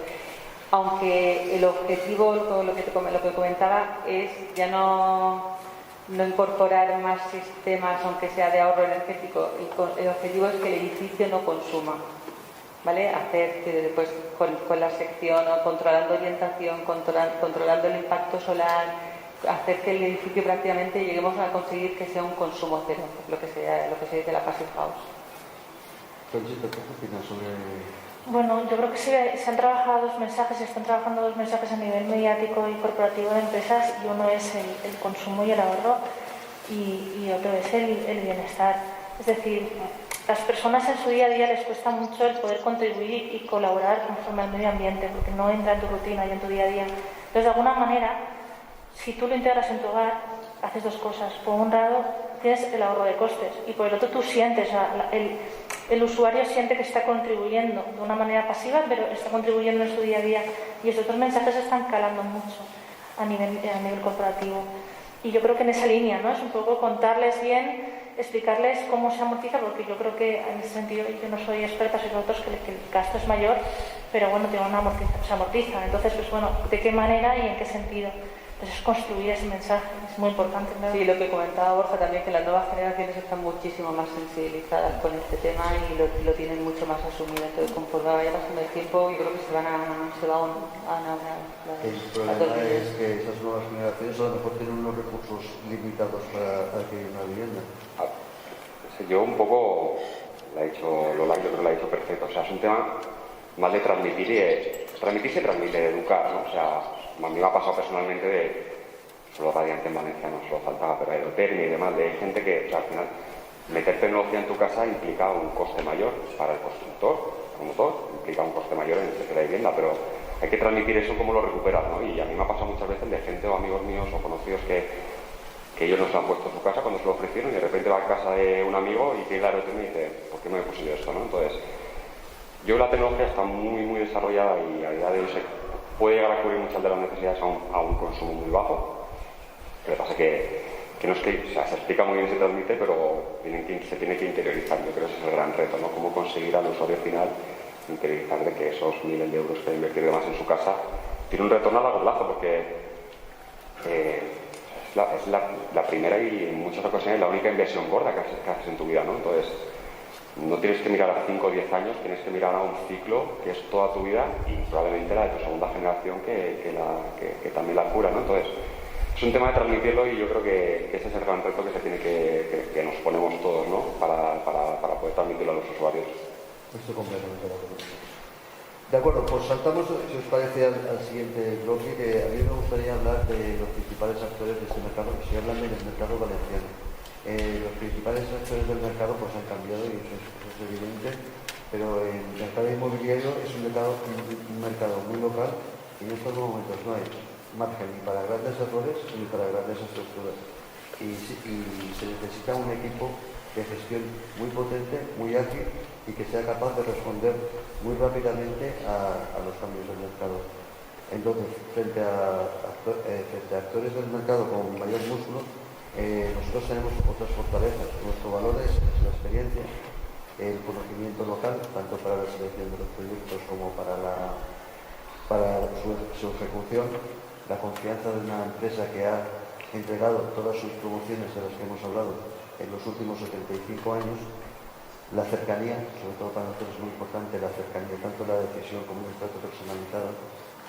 Aunque el objetivo, lo que comentaba, es ya no incorporar más sistemas, aunque sea de ahorro energético. El objetivo es que el edificio no consuma. ¿Vale? Hacer que después con la sección, ¿no? Controlando orientación, controlando el impacto solar, hacer que el edificio prácticamente lleguemos a conseguir que sea un consumo cero, lo que se dice la passive house. Conchita, ¿qué opinas sobre...? Bueno, yo creo que se han trabajado dos mensajes, se están trabajando dos mensajes a nivel mediático y corporativo de empresas, y uno es el consumo y el ahorro y otro es el bienestar. Es decir, las personas en su día a día les cuesta mucho el poder contribuir y colaborar conforme al medio ambiente, porque no entra en tu rutina y en tu día a día. Entonces, de alguna manera, si tú lo integras en tu hogar, haces dos cosas. Por un lado, tienes el ahorro de costes y por el otro tú sientes, el usuario siente que está contribuyendo de una manera pasiva, pero está contribuyendo en su día a día. Y esos dos mensajes están calando mucho a nivel corporativo. Y yo creo que en esa línea, ¿no? Es un poco contarles bien, explicarles cómo se amortiza, porque yo creo que en ese sentido yo no soy experta, soy otros que el gasto es mayor, pero bueno, tiene se amortiza. Entonces, pues bueno, ¿de qué manera y en qué sentido? Entonces, es construir ese mensaje, es muy importante, ¿no? Sí, lo que comentaba Borja también, que las nuevas generaciones están muchísimo más sensibilizadas con este tema y lo tienen mucho más asumido. Entonces, conforme vaya pasando el tiempo, yo creo que se va a El problema es que esas nuevas generaciones a lo mejor tienen unos recursos limitados para adquirir una vivienda. Yo un poco, lo ha dicho Lola, yo creo que lo ha dicho perfecto. O sea, es un tema más de transmitir transmitir se transmite, educar, ¿no? O sea, a mí me ha pasado personalmente de solo radiante en Valencia, no solo faltaba, pero aerotermia y demás, de gente que, o sea, al final, meter tecnología en tu casa implica un coste mayor para el constructor, como todo, implica un coste mayor en el precio de la vivienda, pero hay que transmitir eso como lo recuperas, ¿no? Y a mí me ha pasado muchas veces de gente o amigos míos o conocidos que ellos no se han puesto en su casa cuando se lo ofrecieron y de repente va a casa de un amigo y tiene la aerotermia y dice, ¿por qué no me he puesto yo esto, no? Entonces, yo la tecnología está muy, muy desarrollada y a día de hoy se puede llegar a cubrir muchas de las necesidades a un consumo muy bajo. Lo que pasa es que no es que, o sea, se explica muy bien, se transmite, pero se tiene que interiorizar. Yo creo que ese es el gran reto, ¿no? Cómo conseguir al usuario final interiorizar de que esos miles de euros que ha invertido más en su casa tiene un retorno a largo plazo, porque es la primera y en muchas ocasiones la única inversión gorda que haces en tu vida, ¿no? Entonces, no tienes que mirar a 5 o 10 años, tienes que mirar a un ciclo que es toda tu vida y probablemente la de tu segunda generación que también la cura, ¿no? Entonces, es un tema de transmitirlo y yo creo que ese es el gran reto que se tiene que nos ponemos todos, ¿no? Para poder transmitirlo a los usuarios. Estoy completamente de acuerdo. De acuerdo, pues saltamos, si os parece, al siguiente bloque, que a mí me gustaría hablar de los principales actores de este mercado, que estoy hablando del mercado valenciano. Los principales actores del mercado pues han cambiado y eso es evidente, pero el mercado inmobiliario es un mercado muy local y en estos momentos no hay margen ni para grandes errores ni para grandes estructuras. Y se necesita un equipo de gestión muy potente, muy ágil y que sea capaz de responder muy rápidamente a los cambios del mercado. Entonces, frente a actores del mercado con mayor músculo, nosotros tenemos otras fortalezas. Nuestro valor es la experiencia, el conocimiento local, tanto para la selección de los proyectos como para su ejecución, la confianza de una empresa que ha entregado todas sus promociones de las que hemos hablado en los últimos 75 años La cercanía, sobre todo para nosotros es muy importante, la cercanía, tanto la decisión como el trato personalizado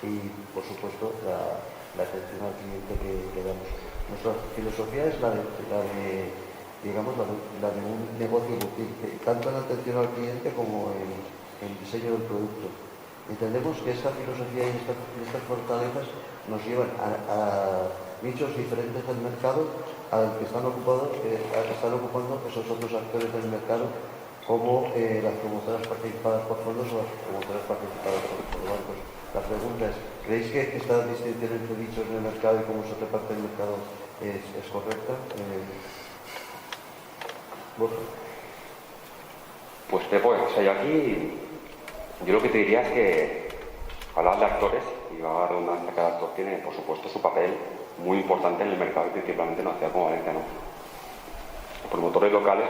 y, por supuesto, la atención al cliente que damos. Nuestra filosofía es la de un negocio boutique, tanto en atención al cliente como en el diseño del producto. Entendemos que esta filosofía y estas fortalezas nos llevan a nichos diferentes del mercado al que están ocupando esos otros actores del mercado, como las promotoras participadas por fondos o las promotoras participadas por bancos. La pregunta es, ¿creéis que esta distinción entre nichos en el mercado y cómo se reparte el mercado es correcta? Borja. Pues Pepo, o sea, yo lo que te diría es que hablar de actores, y va a dar redundancia, cada actor tiene, por supuesto, su papel muy importante en el mercado, principalmente en una ciudad como Valencia, ¿no? Los promotores locales,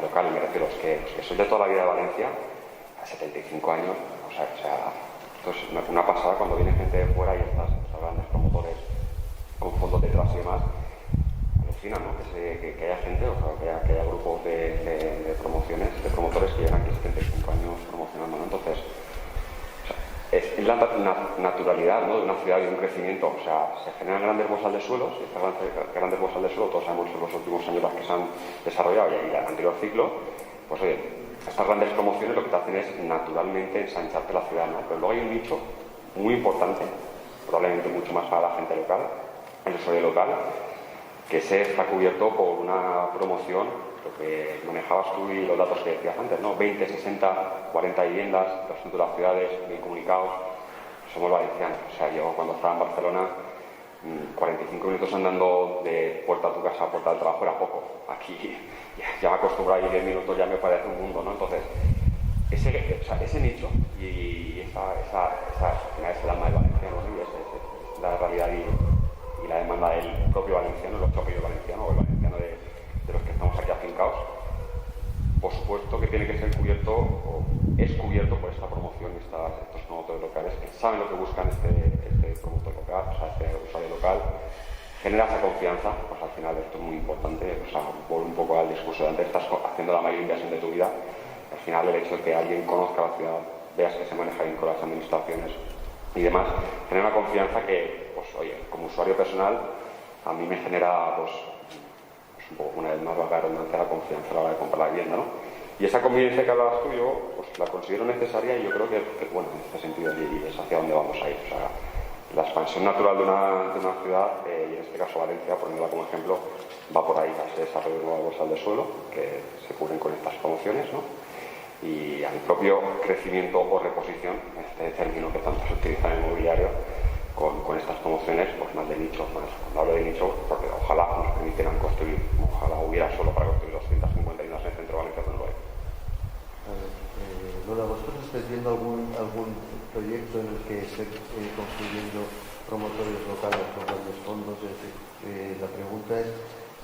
locales me refiero, los que soy de toda la vida de Valencia, a 75 años, o sea, esto es una pasada cuando viene gente de fuera y estos grandes promotores con fondos detrás y demás, alucina, ¿no? Que haya gente, o sea, que haya grupos de promociones, de promotores que llevan aquí 75 años promocionando, ¿no? Entonces, es la naturalidad, ¿no?, de una ciudad y de un crecimiento. O sea, se generan grandes bolsas de suelos, y estas grandes bolsas de suelo, todos sabemos en los últimos años las que se han desarrollado y el anterior ciclo, pues oye, estas grandes promociones lo que te hacen es naturalmente ensancharte la ciudad, ¿no? Pero luego hay un nicho muy importante, probablemente mucho más para la gente local, el usuario local, que está cubierto por una promoción, lo que manejabas tú y los datos que decías antes, ¿no? 20, 60, 40 viviendas, los centros de las ciudades, bien comunicados. Somos valencianos. O sea, yo cuando estaba en Barcelona, 45 minutos andando de puerta a tu casa a puerta del trabajo era poco. Aquí ya me acostumbro a ir 10 minutos, ya me parece un mundo, ¿no? Entonces, ese nicho y esa es el alma del valenciano, ¿no? Y es la realidad y la demanda del propio valenciano, el propio valenciano o el valenciano de los que estamos aquí afincados, por supuesto que tiene que ser cubierto o es cubierto por esta promoción y estos promotores locales que saben lo que buscan este promotor local, o sea, este usuario local, genera esa confianza. Pues al final esto es muy importante, o sea, vuelvo un poco al discurso de antes, estás haciendo la mayor inversión de tu vida, al final el hecho de que alguien conozca la ciudad, veas que se maneja bien con las administraciones y demás, genera una confianza que, pues oye, como usuario personal, a mí me genera, pues un poco, una vez más, la redundancia, la confianza a la hora de comprar la vivienda, ¿no? Y esa convivencia que hablabas tú, yo pues la considero necesaria y yo creo que bueno, en este sentido es hacia donde vamos a ir. O sea, la expansión natural de una ciudad, y en este caso Valencia, poniéndola como ejemplo, va por ahí, a ese desarrollo de nuevas bolsas de suelo, que se cubren con estas promociones, ¿no? Y al propio crecimiento o reposición, este término que tanto se utiliza en el mobiliario, con estas promociones, pues más de nicho, más, cuando hablo de nicho, porque ojalá nos permitieran construir, ojalá hubiera solo para construir 250 viviendas en el centro de Valencia, pero no lo hay. Lola, ¿vosotros estáis viendo algún proyecto en el que esté construyendo promotores locales con grandes fondos? La pregunta es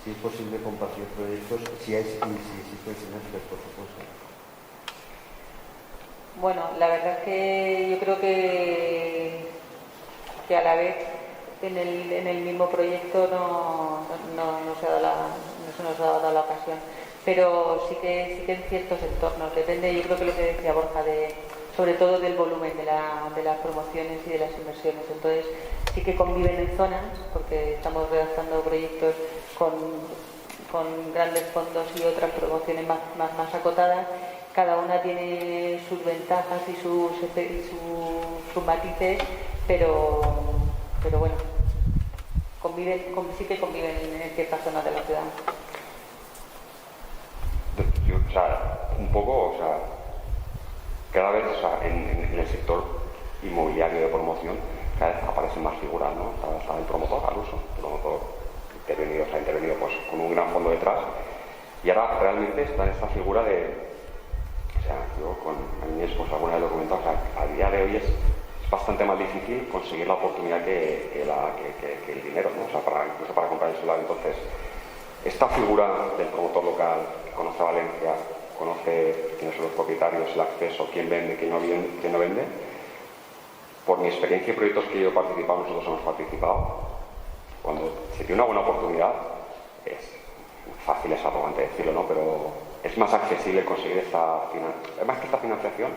si es posible compartir proyectos, si existen sinergias, por supuesto. Bueno, la verdad es que yo creo que a la vez en el mismo proyecto no se nos ha dado la ocasión, pero sí que en ciertos entornos depende. Yo creo que lo que decía Borja, sobre todo del volumen de las promociones y de las inversiones. Entonces sí que conviven en zonas, porque estamos redactando proyectos con grandes fondos y otras promociones más acotadas. Cada una tiene sus ventajas y sus matices, pero bueno, sí que conviven en ciertas zonas de la ciudad. O sea, un poco, o sea, cada vez, o sea, en el sector inmobiliario de promoción, cada vez aparecen más figuras, ¿no? Está el promotor al uso, el promotor ha intervenido pues con un gran fondo detrás, y ahora realmente está en esta figura de, o sea, yo con Agnès, pues alguna vez lo he comentado, o sea, al día de hoy es bastante más difícil conseguir la oportunidad que el dinero, ¿no? O sea, incluso para comprar el solar. Entonces, esta figura del promotor local, que conoce Valencia, conoce quiénes son los propietarios, el acceso, quién vende, quién no vende, por mi experiencia y proyectos que yo he participado, nosotros hemos participado, cuando se tiene una buena oportunidad, es fácil, es arrogante decirlo, ¿no? Pero es más accesible conseguir más que esta financiación,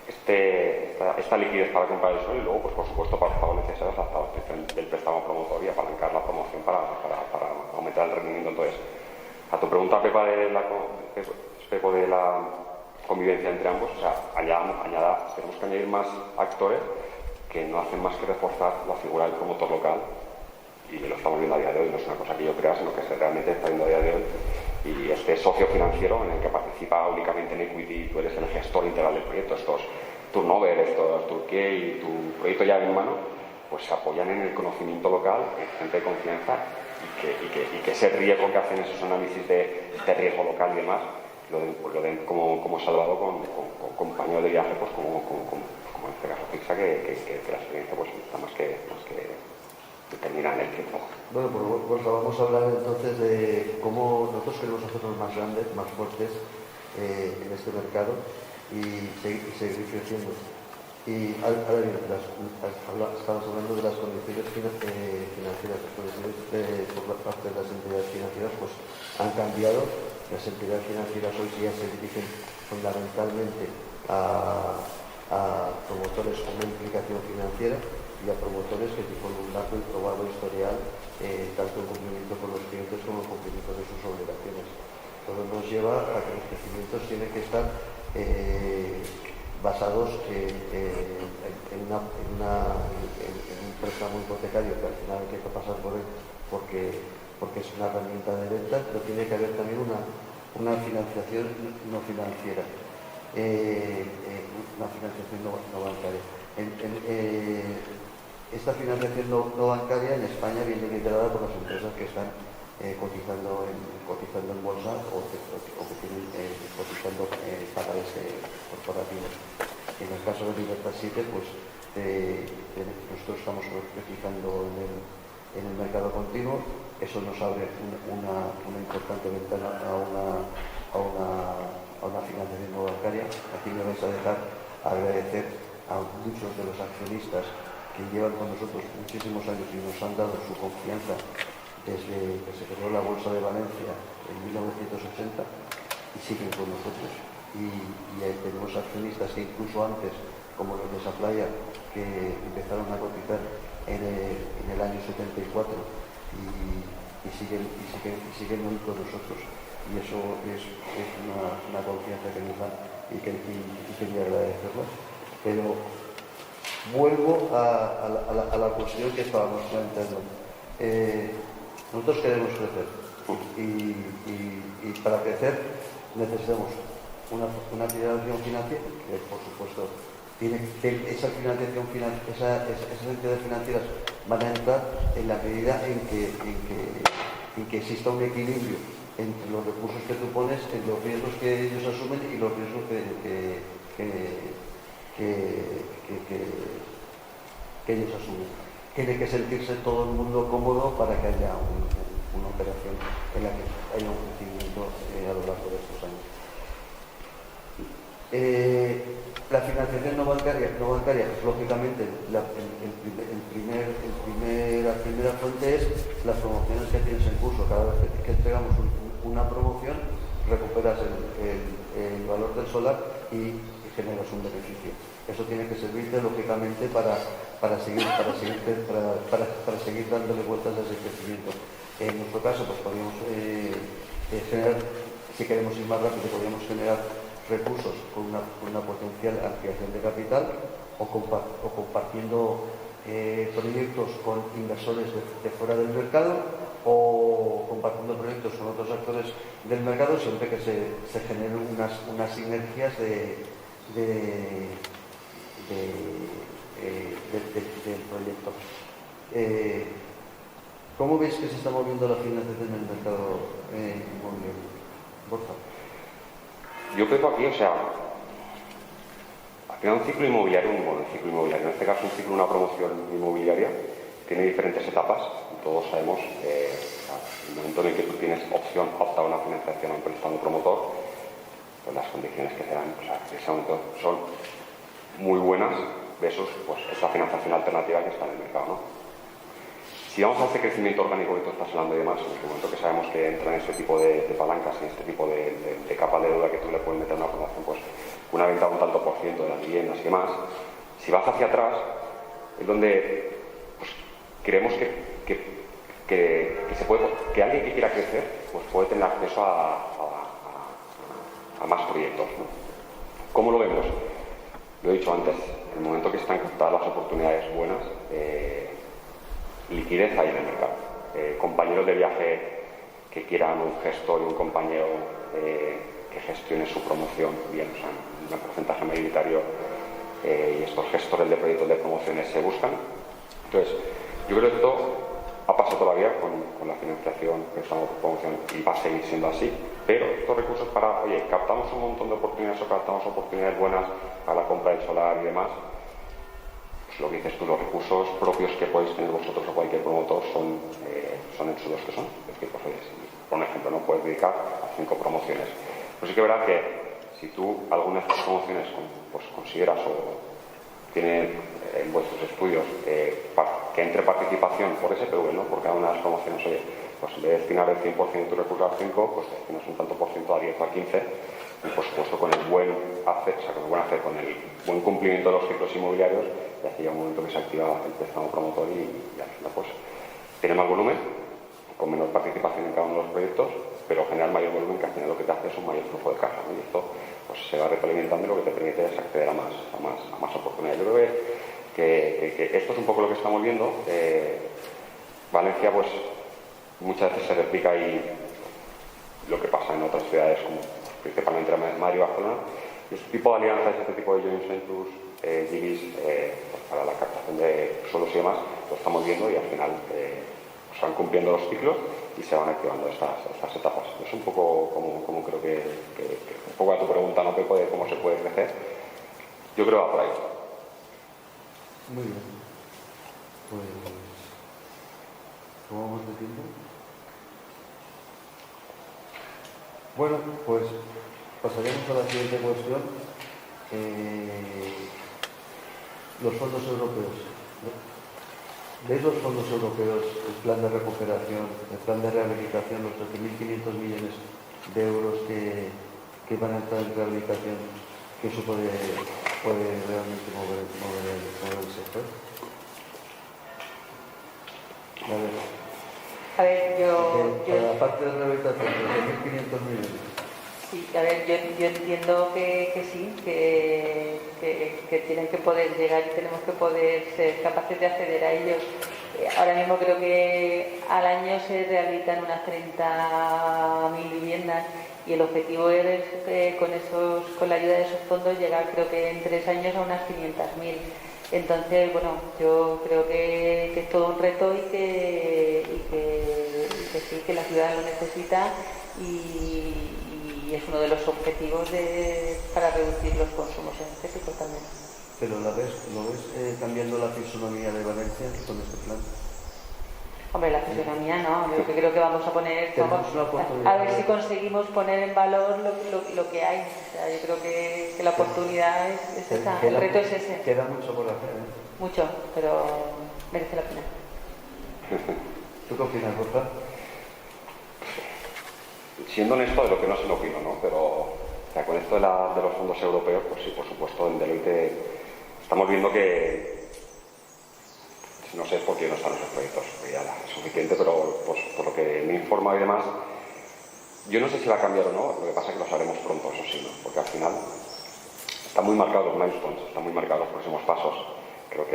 esta liquidez para comprar el suelo y luego, pues por supuesto, para los pagos necesarios hasta el préstamo promotor y apalancar la promoción para aumentar el rendimiento. Entonces, a tu pregunta, Pepo, de la convivencia entre ambos, o sea, tenemos que añadir más actores que no hacen más que reforzar la figura del promotor local, y lo estamos viendo a día de hoy. No es una cosa que yo crea, sino que se realmente está viendo a día de hoy. Y este socio financiero en el que participa únicamente en equity, tú eres el gestor integral del proyecto, estos turnover, estos turquía y tu proyecto ya en mano, pues se apoyan en el conocimiento local, en gente de confianza, y que ese riesgo que hacen esos análisis de riesgo local y demás, lo den como salvado con compañeros de viaje, pues como en este caso Fixa, que la experiencia pues está más que determinar en el tiempo. Bueno, pues vamos a hablar entonces de cómo nosotros queremos hacernos más grandes, más fuertes en este mercado y seguir creciendo. Y ahora bien, estamos hablando de las condiciones financieras. Las condiciones por parte de las entidades financieras pues han cambiado. Las entidades financieras hoy ya se dirigen fundamentalmente a promotores con una implicación financiera y a promotores que con un largo y probado historial, tanto en cumplimiento con los clientes como en cumplimiento de sus obligaciones. Todo nos lleva a que los crecimientos tienen que estar basados en un préstamo hipotecario que al final hay que pasar por él porque es una herramienta de venta, pero tiene que haber también una financiación no financiera, una financiación no bancaria. Esta financiación no bancaria en España viene liderada por las empresas que están cotizando en bolsa o que tienen cotizando pagares corporativos. En el caso de Libertad 7, pues nosotros estamos cotizando en el mercado continuo. Eso nos abre una importante ventana a una financiación no bancaria. Aquí me vais a dejar agradecer a muchos de los accionistas que llevan con nosotros muchísimos años y nos han dado su confianza desde que se creó la Bolsa de Valencia en 1980 y siguen con nosotros. Y tenemos accionistas que incluso antes, como los de Saplaya, que empezaron a cotizar en el año 74 y siguen hoy con nosotros. Y eso es una confianza que nos dan y quería agradecerlo. Pero vuelvo a la cuestión que estábamos planteando. Nosotros queremos crecer y para crecer necesitamos una financiación financiera que, por supuesto, esas entidades financieras van a entrar en la medida en que exista un equilibrio entre los recursos que tú pones, en los riesgos que ellos asumen y los riesgos que ellos asumen. Tiene que sentirse todo el mundo cómodo para que haya una operación en la que haya un crecimiento a lo largo de estos años. La financiación no bancaria, pues, lógicamente, la primera fuente es las promociones que tienes en curso. Cada vez que entregamos una promoción, recuperas el valor del solar y generas un beneficio. Eso tiene que servirte, lógicamente, para seguir dándole vueltas a ese crecimiento. En nuestro caso, pues podríamos generar, si queremos ir más rápido, podríamos generar recursos con una potencial ampliación de capital o compartiendo proyectos con inversores de fuera del mercado o compartiendo proyectos con otros actores del mercado, siempre que se generen unas sinergias del proyecto. ¿Cómo veis que se está moviendo la financiación en el mercado inmobiliario? Borja. Yo creo que aquí, o sea, al final un ciclo inmobiliario, en este caso un ciclo, una promoción inmobiliaria, tiene diferentes etapas. Todos sabemos el momento en el que tú tienes opción opta a una financiación a un préstamo promotor, pues las condiciones que se dan, o sea, en ese momento son muy buenas versus pues esta financiación alternativa que está en el mercado, ¿no? si vamos a este crecimiento orgánico que tú estás hablando y demás, en el momento que sabemos que entra en este tipo de palancas, en este tipo de capas de deuda que tú le puedes meter a una fundación, pues una venta de un tanto por ciento de las viviendas y demás, si vas hacia atrás, es donde pues, creemos que alguien que quiera crecer pues puede tener acceso a más proyectos, ¿no? ¿Cómo lo vemos? Lo he dicho antes, en el momento que están captadas las oportunidades buenas, liquidez hay en el mercado. Compañeros de viaje que quieran un gestor y un compañero que gestione su promoción bien, o sea, un porcentaje mayoritario, y estos gestores de proyectos de promociones se buscan. Entonces, yo creo que esto ha pasado todavía con la financiación que estamos promoción y va a seguir siendo así, pero estos recursos para, oye, captamos un montón de oportunidades o captamos oportunidades buenas para la compra del solar y demás, pues lo que dices tú, los recursos propios que podéis tener vosotros o cualquier promotor son en los que son. Es decir, pues oye, por un ejemplo, no puedes dedicar a 5 promociones. Pero sí que verás que si tú algunas de estas promociones pues, consideras o tienen en vuestros estudios que entre participación por SPV, ¿no? Por cada una de las promociones, oye, pues en vez de destinar el 100% de tu recurso al 5, pues destinas un tanto por ciento a 10 o a 15, y por supuesto con el buen hacer, con el buen cumplimiento de los ciclos inmobiliarios, ya llega un momento que se activa el préstamo promotor y al final pues tiene más volumen, con menor participación en cada uno de los proyectos, pero genera mayor volumen, que al final lo que te hace es un mayor flujo de caja, ¿no? Y esto pues se va retroalimentando y lo que te permite es acceder a más oportunidades. Yo creo que esto es un poco lo que estamos viendo. Valencia pues muchas veces se replica y lo que pasa en otras ciudades como principalmente Madrid y Barcelona, y este tipo de alianzas, este tipo de joint ventures, JVs, pues para la captación de suelos y demás, lo estamos viendo y al final se van cumpliendo los ciclos y se van activando estas etapas. Es un poco como creo que un poco a tu pregunta, ¿no? ¿Cómo se puede crecer? Yo creo que va por ahí. Muy bien. Pues, ¿cómo vamos de tiempo? Bueno, pues pasaremos a la siguiente cuestión. Los fondos europeos. ¿Veis los fondos europeos, el plan de recuperación, el plan de rehabilitación, los 13.500 millones de euros que van a entrar en rehabilitación, que eso puede realmente mover el sector? A ver, yo aparte de rehabilitación, 13.500 millones. Sí, a ver, yo entiendo que sí, que tienen que poder llegar y tenemos que poder ser capaces de acceder a ellos. Ahora mismo creo que al año se rehabilitan unas 30.000 viviendas y el objetivo es con la ayuda de esos fondos llegar, creo que en 3 años, a unas 500.000. Entonces, bueno, yo creo que es todo un reto y que sí, que la ciudad lo necesita y es uno de los objetivos para reducir los consumos energéticos también. ¿Pero lo ves cambiando la fisonomía de Valencia con este plan? Hombre, la fisonomía no, yo creo que vamos a poner, a ver si conseguimos poner en valor lo que hay. O sea, yo creo que la oportunidad es esa, el reto es ese. Queda mucho por hacer, ¿eh? Mucho, pero merece la pena. ¿Tú qué opinas, Borja? Siendo honesto, de lo que no se lo opino, ¿no? Pero o sea, con esto de los fondos europeos, pues sí, por supuesto, en Deloitte estamos viendo que no sé por qué no están esos proyectos, porque ya es suficiente, pero pues, por lo que me informa y demás, yo no sé si va a cambiar o no, lo que pasa es que lo sabremos pronto, eso sí, ¿no? Porque al final están muy marcados los milestones, están muy marcados los próximos pasos. Creo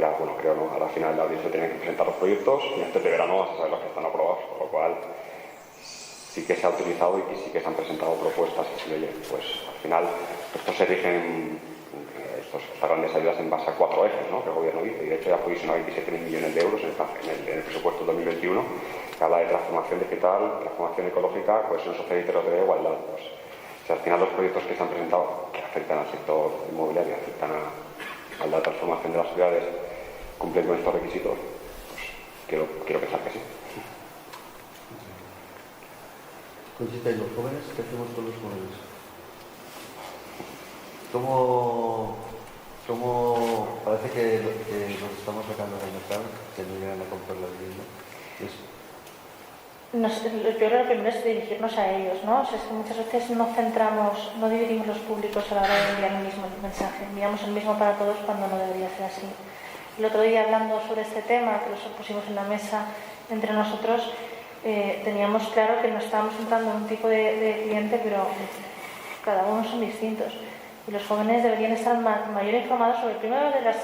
no, ahora al final la audiencia tiene que presentar los proyectos y antes de verano vas a saber los que están aprobados, por lo cual sí que se ha utilizado y que sí que se han presentado propuestas que se oye, pues al final estos se rigen, estas grandes ayudas en base a 4 ejes, ¿no? Que el gobierno dice, y de hecho ya provisionó 27.000 millones de euros en el presupuesto 2021, que habla de transformación digital, transformación ecológica, cohesión social y territorial de igualdad. Pues, o sea, al final los proyectos que se han presentado, que afectan al sector inmobiliario, afectan a la transformación de las ciudades, cumplen con estos requisitos, pues quiero pensar que sí. Conchita, ¿y los jóvenes? ¿Qué hacemos con los jóvenes? ¿Cómo parece que los estamos sacando del mercado, que no llegan a comprar la vivienda? Yo creo que lo primero es dirigirnos a ellos, ¿no? O sea, es que muchas veces no dividimos los públicos a la hora de enviar el mismo mensaje. Enviamos el mismo para todos cuando no debería ser así. El otro día, hablando sobre este tema, que lo pusimos en la mesa entre nosotros, teníamos claro que no estábamos entrando en un tipo de cliente, pero cada uno son distintos. Y los jóvenes deberían estar mayor informados sobre, primero, de las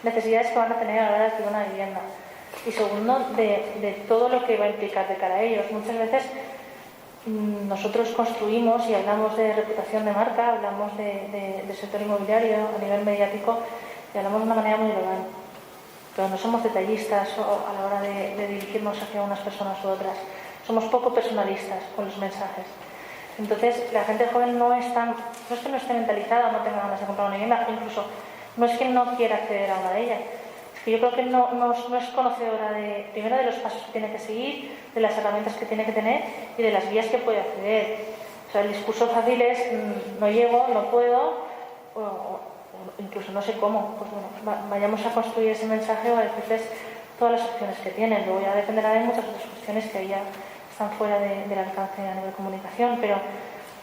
necesidades que van a tener a la hora de adquirir una vivienda. Y segundo, de todo lo que va a implicar de cara a ellos. Muchas veces nosotros construimos y hablamos de reputación de marca, hablamos del sector inmobiliario a nivel mediático y hablamos de una manera muy global. Pero no somos detallistas a la hora de dirigirnos hacia unas personas u otras. Somos poco personalistas con los mensajes. Entonces, la gente joven no es que no esté mentalizada o no tenga ganas de comprar una vivienda, incluso no es que no quiera acceder a una de ellas. Es que yo creo que no es conocedora primero de los pasos que tiene que seguir, de las herramientas que tiene que tener y de las vías que puede acceder. O sea, el discurso fácil es no llego, no puedo, o incluso no sé cómo. Pues bueno, vayamos a construir ese mensaje o a decirles todas las opciones que tienen. Luego ya dependerá de muchas otras cuestiones que ya están fuera del alcance a nivel comunicación, pero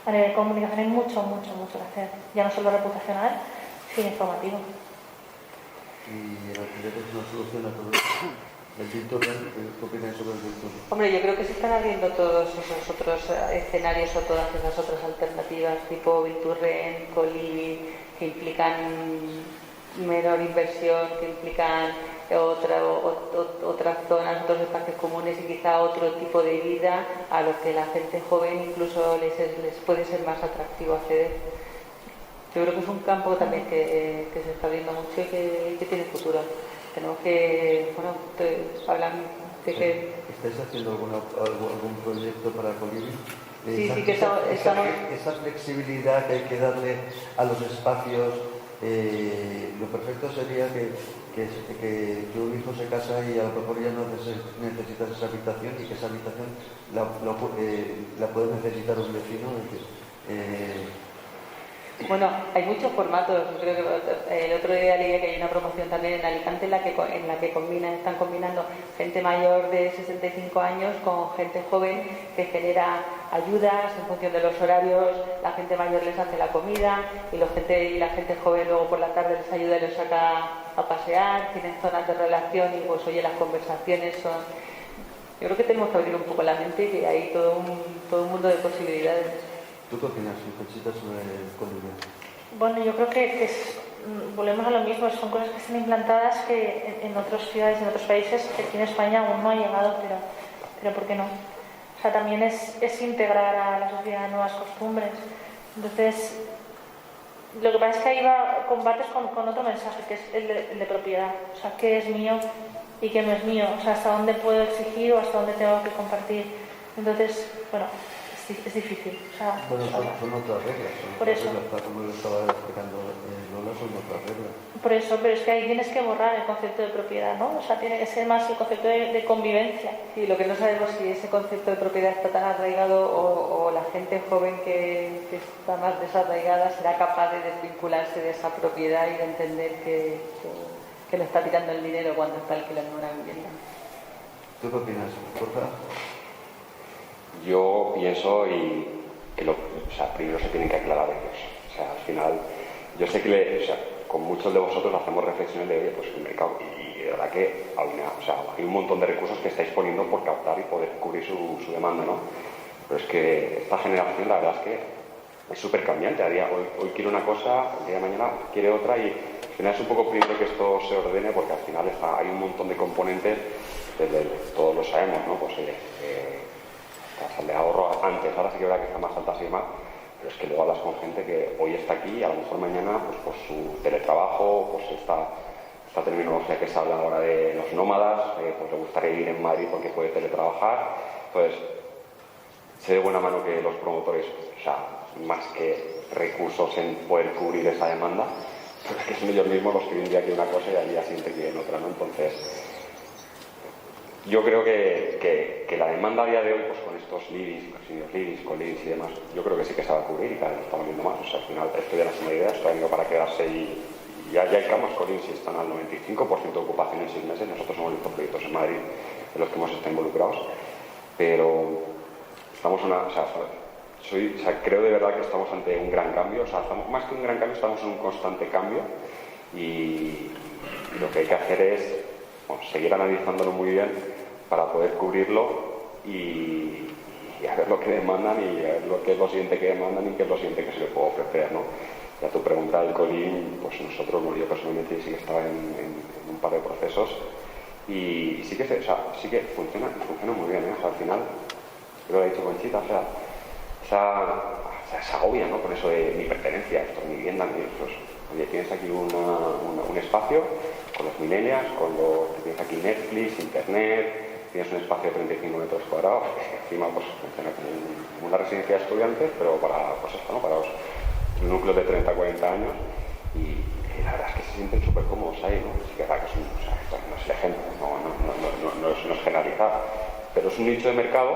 a nivel comunicación hay mucho que hacer, ya no solo reputacional, sino informativo. Y el alquiler es una solución a todo esto. ¿El Bilturren? ¿Qué opináis sobre el Bilturren? Hombre, yo creo que se están abriendo todos esos otros escenarios o todas esas otras alternativas, tipo Bilturren, Coliving, que implican menor inversión, que implican otras zonas, otros espacios comunes y quizá otro tipo de vida a los que la gente joven incluso les puede ser más atractivo acceder. Yo creo que es un campo también que se está abriendo mucho y que tiene futuro. Tenemos que, hablan de que... ¿Estáis haciendo algún proyecto para Coliving? Sí, que estamos... Esa flexibilidad que hay que darle a los espacios, lo perfecto sería que un hijo se casa y a lo mejor ya no necesitas esa habitación y que esa habitación la puede necesitar un vecino. Bueno, hay muchos formatos. Yo creo que el otro día leí que hay una promoción también en Alicante en la que están combinando gente mayor de 65 años con gente joven que genera ayudas en función de los horarios. La gente mayor les hace la comida y la gente joven luego por la tarde les ayuda y los saca a pasear. Tienen zonas de relación y pues oye, las conversaciones son... Yo creo que tenemos que abrir un poco la mente y que hay todo un mundo de posibilidades. ¿Tú qué opinas, Conchita, sobre el Coliving? Bueno, yo creo que volvemos a lo mismo, son cosas que están implantadas que en otras ciudades, en otros países, que aquí en España aún no ha llegado, pero ¿por qué no? O sea, también es integrar a la sociedad nuevas costumbres. Entonces, lo que pasa es que ahí combates con otro mensaje, que es el de propiedad. O sea, qué es mío y qué no es mío. O sea, hasta dónde puedo exigir o hasta dónde tengo que compartir. Entonces, bueno... Es difícil. O sea, bueno, son otras reglas. Por eso. Como lo estaba explicando Lola, son otras reglas. Por eso, pero es que ahí tienes que borrar el concepto de propiedad, ¿no? O sea, tiene que ser más el concepto de convivencia. Y lo que no sabemos si ese concepto de propiedad está tan arraigado o la gente joven que está más desarraigada será capaz de desvincularse de esa propiedad y de entender que le está tirando el dinero cuando está alquilando una vivienda. ¿Tú qué opinas, Borja? Yo pienso que primero se tienen que aclarar ellos. O sea, al final, yo sé que con muchos de vosotros hacemos reflexiones de, oye, pues el mercado, y de verdad que hay un montón de recursos que estáis poniendo por captar y poder cubrir su demanda, ¿no? Pero es que esta generación, la verdad es que es súper cambiante. Hoy quiere una cosa, el día de mañana quiere otra, y al final es un poco primero que esto se ordene, porque al final hay un montón de componentes, todos lo sabemos, ¿no? Pues tasas de ahorro antes, ahora sí que es verdad que están más altas y demás, pero es que luego hablas con gente que hoy está aquí y a lo mejor mañana pues por su teletrabajo, pues esta terminología que se habla ahora de los nómadas, pues le gustaría vivir en Madrid porque puede teletrabajar. Entonces, sé de buena mano que los promotores, o sea, más que recursos en poder cubrir esa demanda, pues que son ellos mismos los que vienen de aquí una cosa y al día siguiente quieren otra, ¿no? Entonces, yo creo que la demanda a día de hoy, pues con estos livings, con livings y demás, yo creo que sí que se va a cubrir y cada vez lo estamos viendo más. O sea, al final esto ya no es una idea, esto ha venido para quedarse y ya hay camas Colin si están al 95% de ocupación en 6 meses. Nosotros hemos visto proyectos en Madrid en los que hemos estado involucrados, pero estamos creo de verdad que estamos ante un gran cambio. Más que un gran cambio, estamos en un constante cambio, y lo que hay que hacer es seguir analizándolo muy bien para poder cubrirlo y a ver lo que demandan, y a ver lo que es lo siguiente que demandan y qué es lo siguiente que se le puede ofrecer, ¿no? Y a tu pregunta del Colin, pues nosotros, yo personalmente sí que estaba en un par de procesos, y sí que funciona muy bien, ¿eh? Al final, yo lo he dicho Conchita, se agobia, ¿no? Con eso de mi pertenencia, esto es mi vivienda, oye, tienes aquí un espacio con los millennials, tienes aquí Netflix, internet, tienes un espacio de 35 metros cuadrados, encima pues funciona como una residencia de estudiantes, pero para los núcleos de 30 a 40 años, y la verdad es que se sienten súper cómodos ahí, ¿no? Sí que es verdad que esto no es el ejemplo, no es generalizar, pero es un nicho de mercado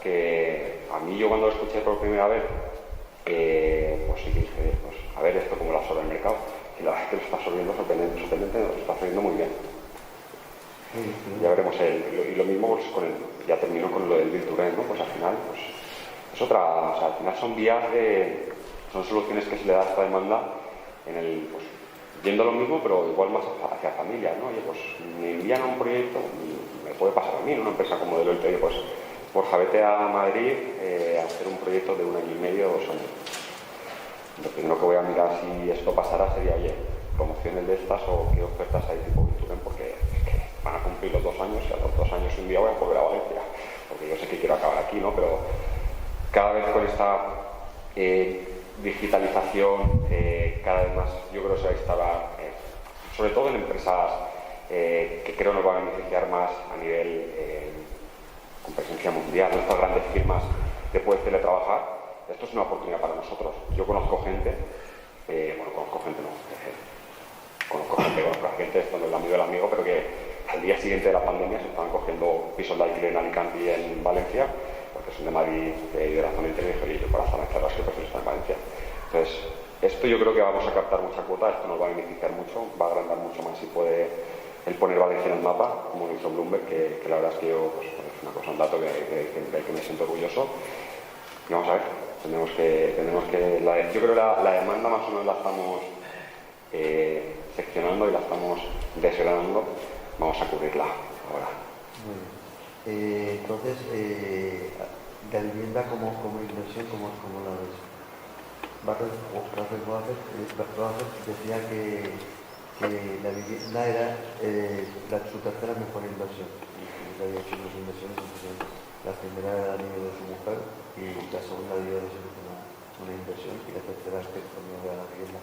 que a mí, yo cuando lo escuché por primera vez, pues sí que dije, pues a ver esto cómo lo absorbe el mercado, y la verdad es que lo está absorbiendo sorprendente, lo está absorbiendo muy bien. Ya veremos y lo mismo pues, ya terminó con lo del Virturen, ¿no? Pues al final pues es otra, al final son vías son soluciones que se le da a esta demanda pues, yendo lo mismo, pero igual más hacia familias, ¿no? Oye, pues me envían a un proyecto, me puede pasar a mí, en una empresa como Deloitte, oye, pues Borja, vete a Madrid a hacer un proyecto de 1 año y medio, 2 años. Lo primero que voy a mirar si esto pasará sería, oye, promociones de estas o qué ofertas hay tipo Virturen, porque van a cumplir los 2 años, y a los 2 años un día voy a volver a Valencia, porque yo sé que quiero acabar aquí, ¿no? Pero cada vez con esta digitalización, cada vez más, yo creo que se va a instalar, sobre todo en empresas que creo nos van a beneficiar más a nivel con presencia mundial, de estas grandes firmas que puedes teletrabajar. Esto es una oportunidad para nosotros. Yo conozco gente, conozco gente, esto no es el amigo del amigo, pero que al día siguiente de la pandemia se estaban cogiendo pisos de alquiler en Alicante y en Valencia, porque son de Madrid y de la zona interior, y dije, yo para zona cerrada que prefiero estar en Valencia. Entonces, esto yo creo que vamos a captar mucha cuota, esto nos va a beneficiar mucho, va a agrandar mucho más si puede el poner Valencia en el mapa, como lo hizo Bloomberg, que la verdad es que yo, pues, es una cosa, un dato que me siento orgulloso. Y vamos a ver, yo creo que la demanda más o menos la estamos seccionando y la estamos desgranando. Vamos a cubrirla ahora. Muy bien. Entonces, la vivienda como inversión, ¿cómo la ves? Rafael decía que la vivienda era su tercera mejor inversión. Había hecho unas inversiones, la primera era el niño de su mujer, y la segunda dio una inversión, y la tercera es que ponía la vivienda.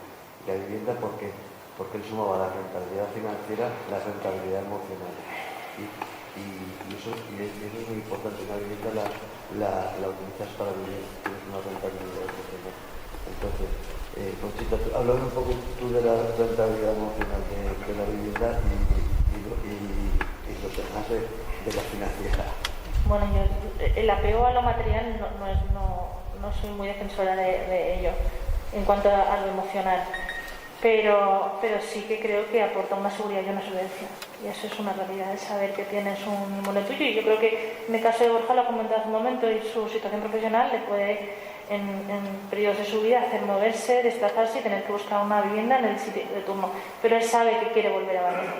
La vivienda porque él sumaba la rentabilidad financiera, la rentabilidad emocional. Y eso es muy importante. La vivienda la utilizas para vivir, tienes una rentabilidad emocional. Entonces, Conchita, háblame un poco tú de la rentabilidad emocional de la vivienda y los demás de la financiera. Bueno, yo el apego a lo material no soy muy defensora de ello en cuanto a lo emocional, pero sí que creo que aporta una seguridad y una solvencia, y eso es una realidad, es saber que tienes un inmueble tuyo. Y yo creo que en el caso de Borja, lo ha comentado hace un momento, y su situación profesional le puede en periodos de su vida hacer moverse, desplazarse y tener que buscar una vivienda en el sitio de turno, pero él sabe que quiere volver a Valencia.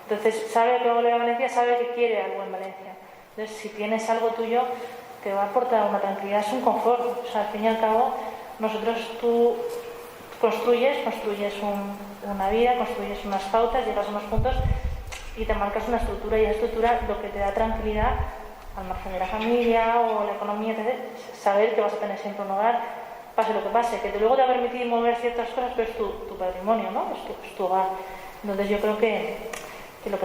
Entonces sabe que va a volver a Valencia, sabe que quiere algo en Valencia. Entonces, si tienes algo tuyo, te va a aportar una tranquilidad, es un confort. O sea, al fin y al cabo, tú construyes una vida, construyes unas pautas, llegas a unos puntos y te marcas una estructura, y esa estructura lo que te da tranquilidad, al margen de la familia o la economía, es saber que vas a tener siempre un hogar, pase lo que pase, que luego te va a permitir mover ciertas cosas, pero es tu patrimonio, ¿no? Es tu hogar. Entonces yo creo que lo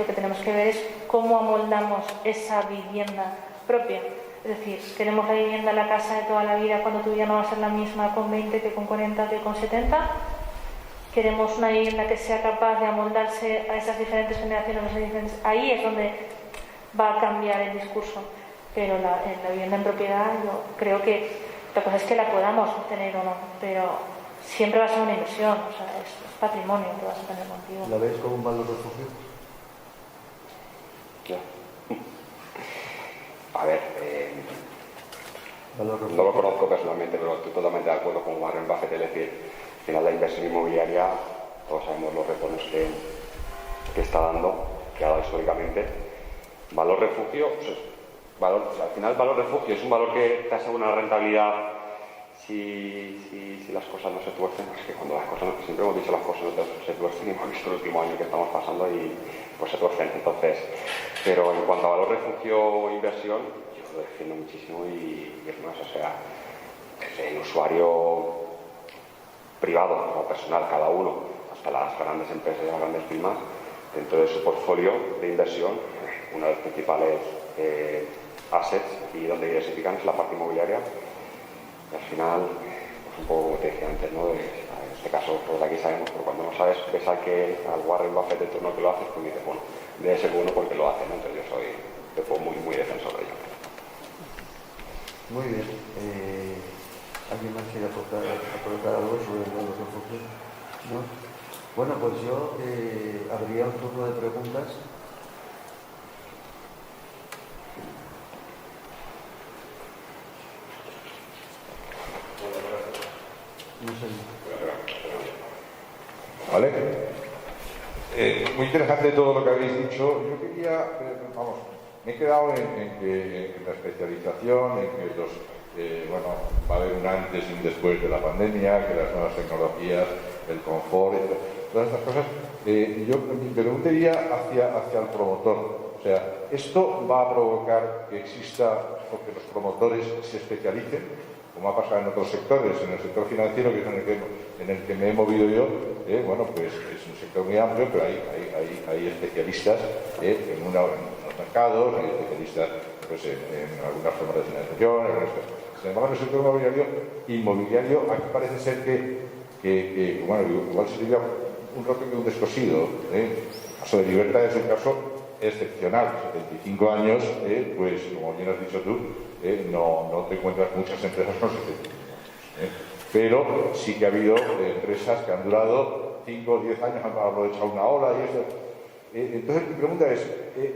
que tenemos que ver es cómo amoldamos esa vivienda propia. Es decir, queremos la vivienda, la casa de toda la vida, cuando tu vida no va a ser la misma con 20 que con 40 que con 70. Queremos una vivienda que sea capaz de amoldarse a esas diferentes generaciones. Ahí es donde va a cambiar el discurso. Pero la vivienda en propiedad, yo creo que la cosa es que la podamos tener o no, pero siempre va a ser una inversión, o sea, es patrimonio que vas a tener contigo. ¿La ves como un valor refugio? Ya. A ver, ¿Valor refugio? no lo conozco personalmente, pero estoy totalmente de acuerdo con Warren Buffett. Es decir, al final la inversión inmobiliaria, todos sabemos los retornos que está dando, que ha dado históricamente. Valor refugio, pues, al final el valor refugio es un valor que te asegura una rentabilidad si las cosas no se tuercen. Es que cuando las cosas, siempre hemos dicho las cosas no se tuercen, y hemos visto el último año que estamos pasando y pues se tuercen. Entonces, pero en cuanto a valor refugio o inversión, yo lo defiendo muchísimo y es más, o sea, el usuario privado o personal, cada uno, hasta las grandes empresas y las grandes firmas, dentro de su portfolio de inversión, uno de los principales assets y donde diversifican es la parte inmobiliaria. Y al final, pues un poco como te decía antes, ¿no? En este caso, todos aquí sabemos, pero cuando no sabes, ves al Warren Buffett de turno que lo hace, pues dices, bueno, debe ser bueno porque lo hace, ¿no? Entonces yo soy muy defensor de ello. Muy bien. ¿Alguien más quiere aportar algo sobre los refugios? ¿No? Bueno, pues yo abriría un turno de preguntas. No sé. ¿Vale? Muy interesante todo lo que habéis dicho. Yo quería, me he quedado en la especialización, en que va a haber un antes y un después de la pandemia, que las nuevas tecnologías, el confort, todas estas cosas. Yo me preguntaría hacia el promotor. O sea, ¿esto va a provocar que exista o que los promotores se especialicen, como ha pasado en otros sectores? En el sector financiero, que es en el que me he movido yo, pues es un sector muy amplio, pero hay especialistas en unos mercados, hay especialistas pues, en algunas formas de financiación, sin embargo, en el sector inmobiliario, aquí parece ser que igual sería un roto que un descosido. El caso de Libertad es un caso excepcional, 75 años, pues como bien has dicho tú, no te encuentras muchas empresas con 75 años. Pero sí que ha habido empresas que han durado 5 o 10 años, han aprovechado una ola y eso. Entonces mi pregunta es,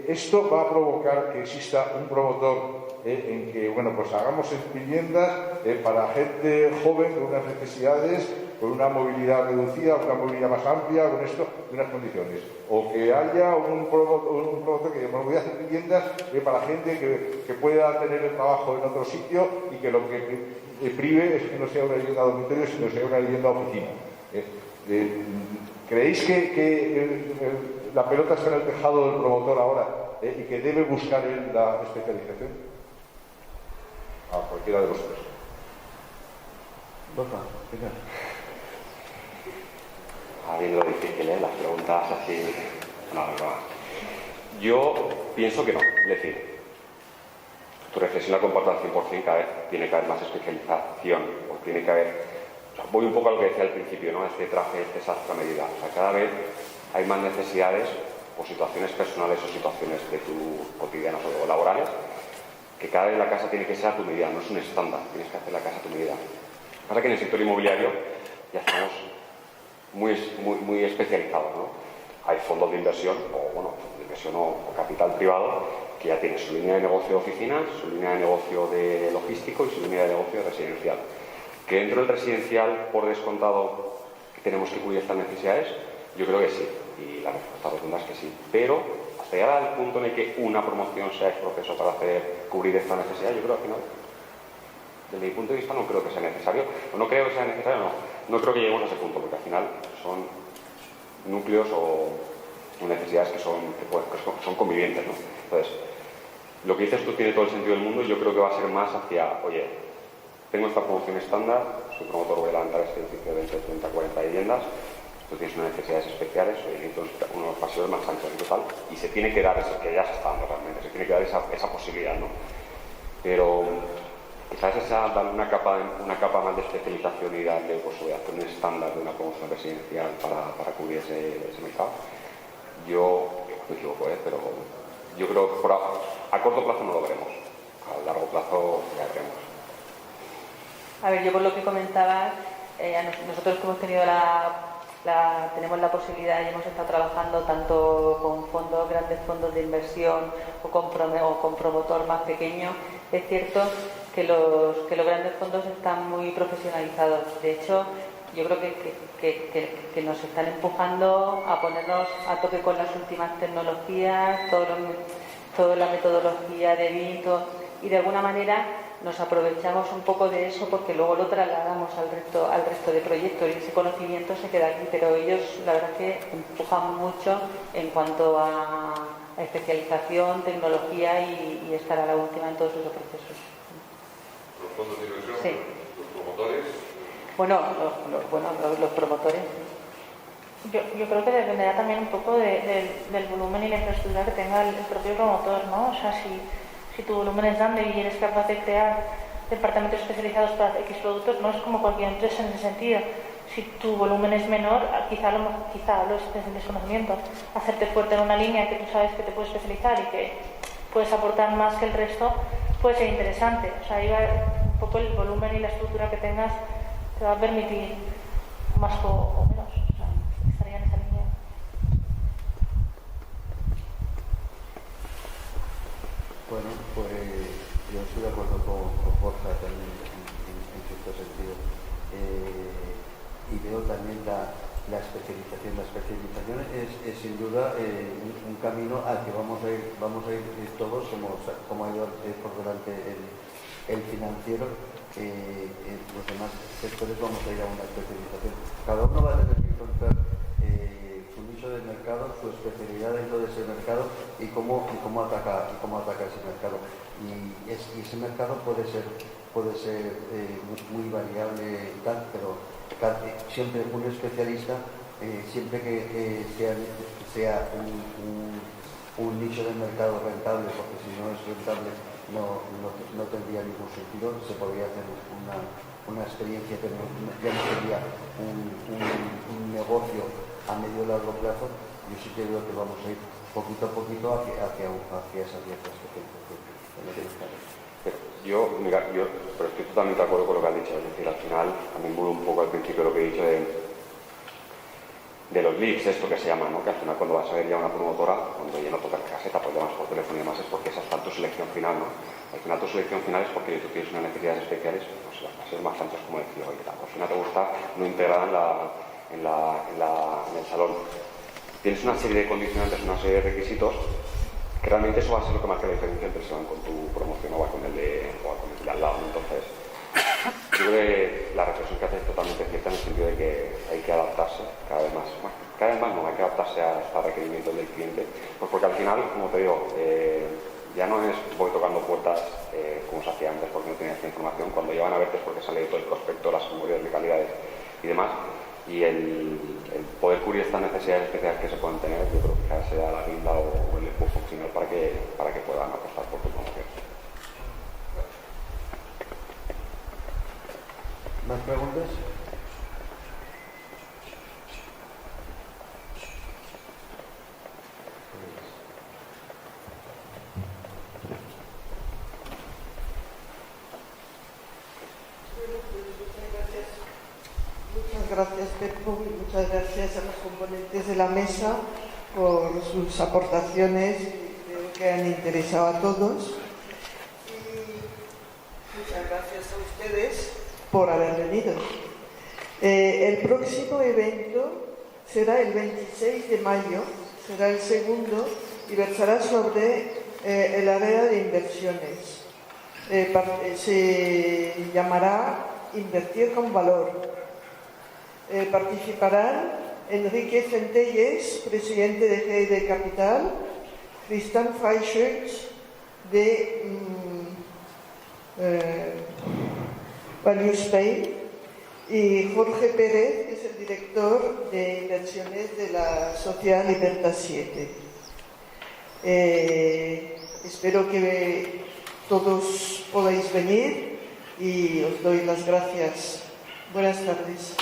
¿esto va a provocar que exista un promotor en que, pues hagamos viviendas para gente joven con unas necesidades, con una movilidad reducida, una movilidad más amplia, con esto, de unas condiciones? O que haya un promotor que voy a hacer viviendas para gente que pueda tener el trabajo en otro sitio y que lo que prive es que no sea una vivienda dormitorio, sino sea una vivienda oficina. ¿Creéis que la pelota está en el tejado del promotor ahora y que debe buscar él la especialización? A cualquiera de vosotros. Borja, venga. Habiendo difícil, las preguntas así. No. Yo pienso que no. Es decir, tu reflexión la comparto al 100%, cada vez tiene que haber más especialización, o tiene que haber. Voy un poco a lo que decía al principio, ¿no? Este traje, este sastre a medida. O sea, cada vez hay más necesidades, o situaciones personales, o situaciones de tu cotidianas o laborales, que cada vez la casa tiene que ser a tu medida, no es un estándar, tienes que hacer la casa a tu medida. Pasa que en el sector inmobiliario ya estamos muy especializados, ¿no? Hay fondos de inversión, o capital privado, que ya tiene su línea de negocio de oficinas, su línea de negocio de logístico y su línea de negocio residencial. Que dentro del residencial, por descontado, que tenemos que cubrir estas necesidades, yo creo que sí, y la respuesta rotunda es que sí, pero hasta llegar al punto en el que una promoción sea el proceso para cubrir esta necesidad, yo creo que al final, desde mi punto de vista, no creo que sea necesario, o no creo que sea necesario, no creo que lleguemos a ese punto, porque al final son núcleos o necesidades que son convivientes, ¿no? Entonces, lo que dices tú tiene todo el sentido del mundo, y yo creo que va a ser más hacia, oye, tengo esta promoción estándar, soy promotor, voy a levantar este edificio de 20, 30, 40 viviendas, tú tienes unas necesidades especiales, necesito unos pasillos más anchos y total, y se tiene que dar eso, que ya se está dando realmente, se tiene que dar esa posibilidad, ¿no? Pero quizás dar una capa más de especialización y darle hacer un estándar de una promoción residencial para cubrir ese mercado. Yo me equivoco, pero yo creo que a corto plazo no lo veremos, a largo plazo ya veremos. A ver, yo por lo que comentabas, nosotros que hemos tenido tenemos la posibilidad y hemos estado trabajando tanto con grandes fondos de inversión o con promotor más pequeño, es cierto que los grandes fondos están muy profesionalizados. De hecho, yo creo que nos están empujando a ponernos a tope con las últimas tecnologías, toda la metodología de BIM, y de alguna manera nos aprovechamos un poco de eso porque luego lo trasladamos al resto de proyectos y ese conocimiento se queda aquí, pero ellos la verdad es que empujan mucho en cuanto a especialización, tecnología y estar a la última en todos esos procesos. ¿Los fondos de inversión? Sí. ¿Los promotores? Bueno, los promotores. Yo creo que dependerá también un poco del volumen y la infraestructura que tenga el propio promotor, ¿no? O sea, si tu volumen es grande y eres capaz de crear departamentos especializados para X productos, no es como cualquier empresa en ese sentido. Si tu volumen es menor, quizá lo estés en desconocimiento. Hacerte fuerte en una línea que tú sabes que te puedes especializar y que puedes aportar más que el resto, puede ser interesante. O sea, ahí va un poco el volumen y la estructura que tengas te va a permitir más o menos. O sea, estaría en esa línea. Bueno, pues yo estoy de acuerdo con Borja también en cierto sentido. Y veo también la especialización. La especialización es sin duda un camino al que vamos a ir todos, como ha ido por delante el financiero. Los demás sectores vamos a ir a una especialización. Cada uno va a tener que encontrar su nicho de mercado, su especialidad dentro de ese mercado y cómo ataca ese mercado. Y ese mercado puede ser muy variable y tal, pero siempre un especialista, siempre que sea un nicho de mercado rentable, porque si no es rentable no tendría ningún sentido. Se podría hacer una experiencia, pero ya no sería un negocio a medio y largo plazo. Yo sí que veo que vamos a ir poquito a poquito hacia esa cierta especialización. Pero estoy totalmente de acuerdo con lo que has dicho. Es decir, al final, también vuelvo un poco al principio lo que he dicho de los leads, esto que se llama, ¿no? Que al final cuando vas a ver ya una promotora, cuando ya no tocas la caseta, pues llamas por teléfono y demás, es porque esa está tu selección final, ¿no? Al final tu selección final es porque tú tienes unas necesidades especiales, pues las bases más anchas, como decía hoy, al final te gusta no integrada en el salón. Tienes una serie de condicionantes, una serie de requisitos, que realmente eso va a ser lo que marca la diferencia entre si van con tu promoción o con el de al lado, ¿no? Entonces, yo creo que la reflexión que hace es totalmente cierta en el sentido de que hay que adaptarse cada vez más. Bueno, cada vez más no, hay que adaptarse a estos requerimientos del cliente, pues porque al final, como te digo, ya no es voy tocando puertas como se hacía antes porque no tenía esta información. Cuando llevan a verte es porque sale todo el prospecto, las memorias de calidades y demás, y el poder cubrir estas necesidades especiales que se pueden tener, yo creo que cada vez se da la guinda o el empuje final para que puedan apostar por tu promoción. ¿Más preguntas? Muchas gracias, Pepo, y muchas gracias a los componentes de la mesa por sus aportaciones, que creo que han interesado a todos. Y muchas gracias a ustedes por haber venido. El próximo evento será el 26 de mayo, será el segundo, y versará sobre el área de inversiones. Se llamará Invertir con Valor. Participarán Enrique Centelles, presidente de GD Capital, Tristan Freischütz de Value Spain y Jorge Pérez, que es el director de inversiones de la Sociedad Libertad 7. Espero que todos podáis venir y os doy las gracias. Buenas tardes.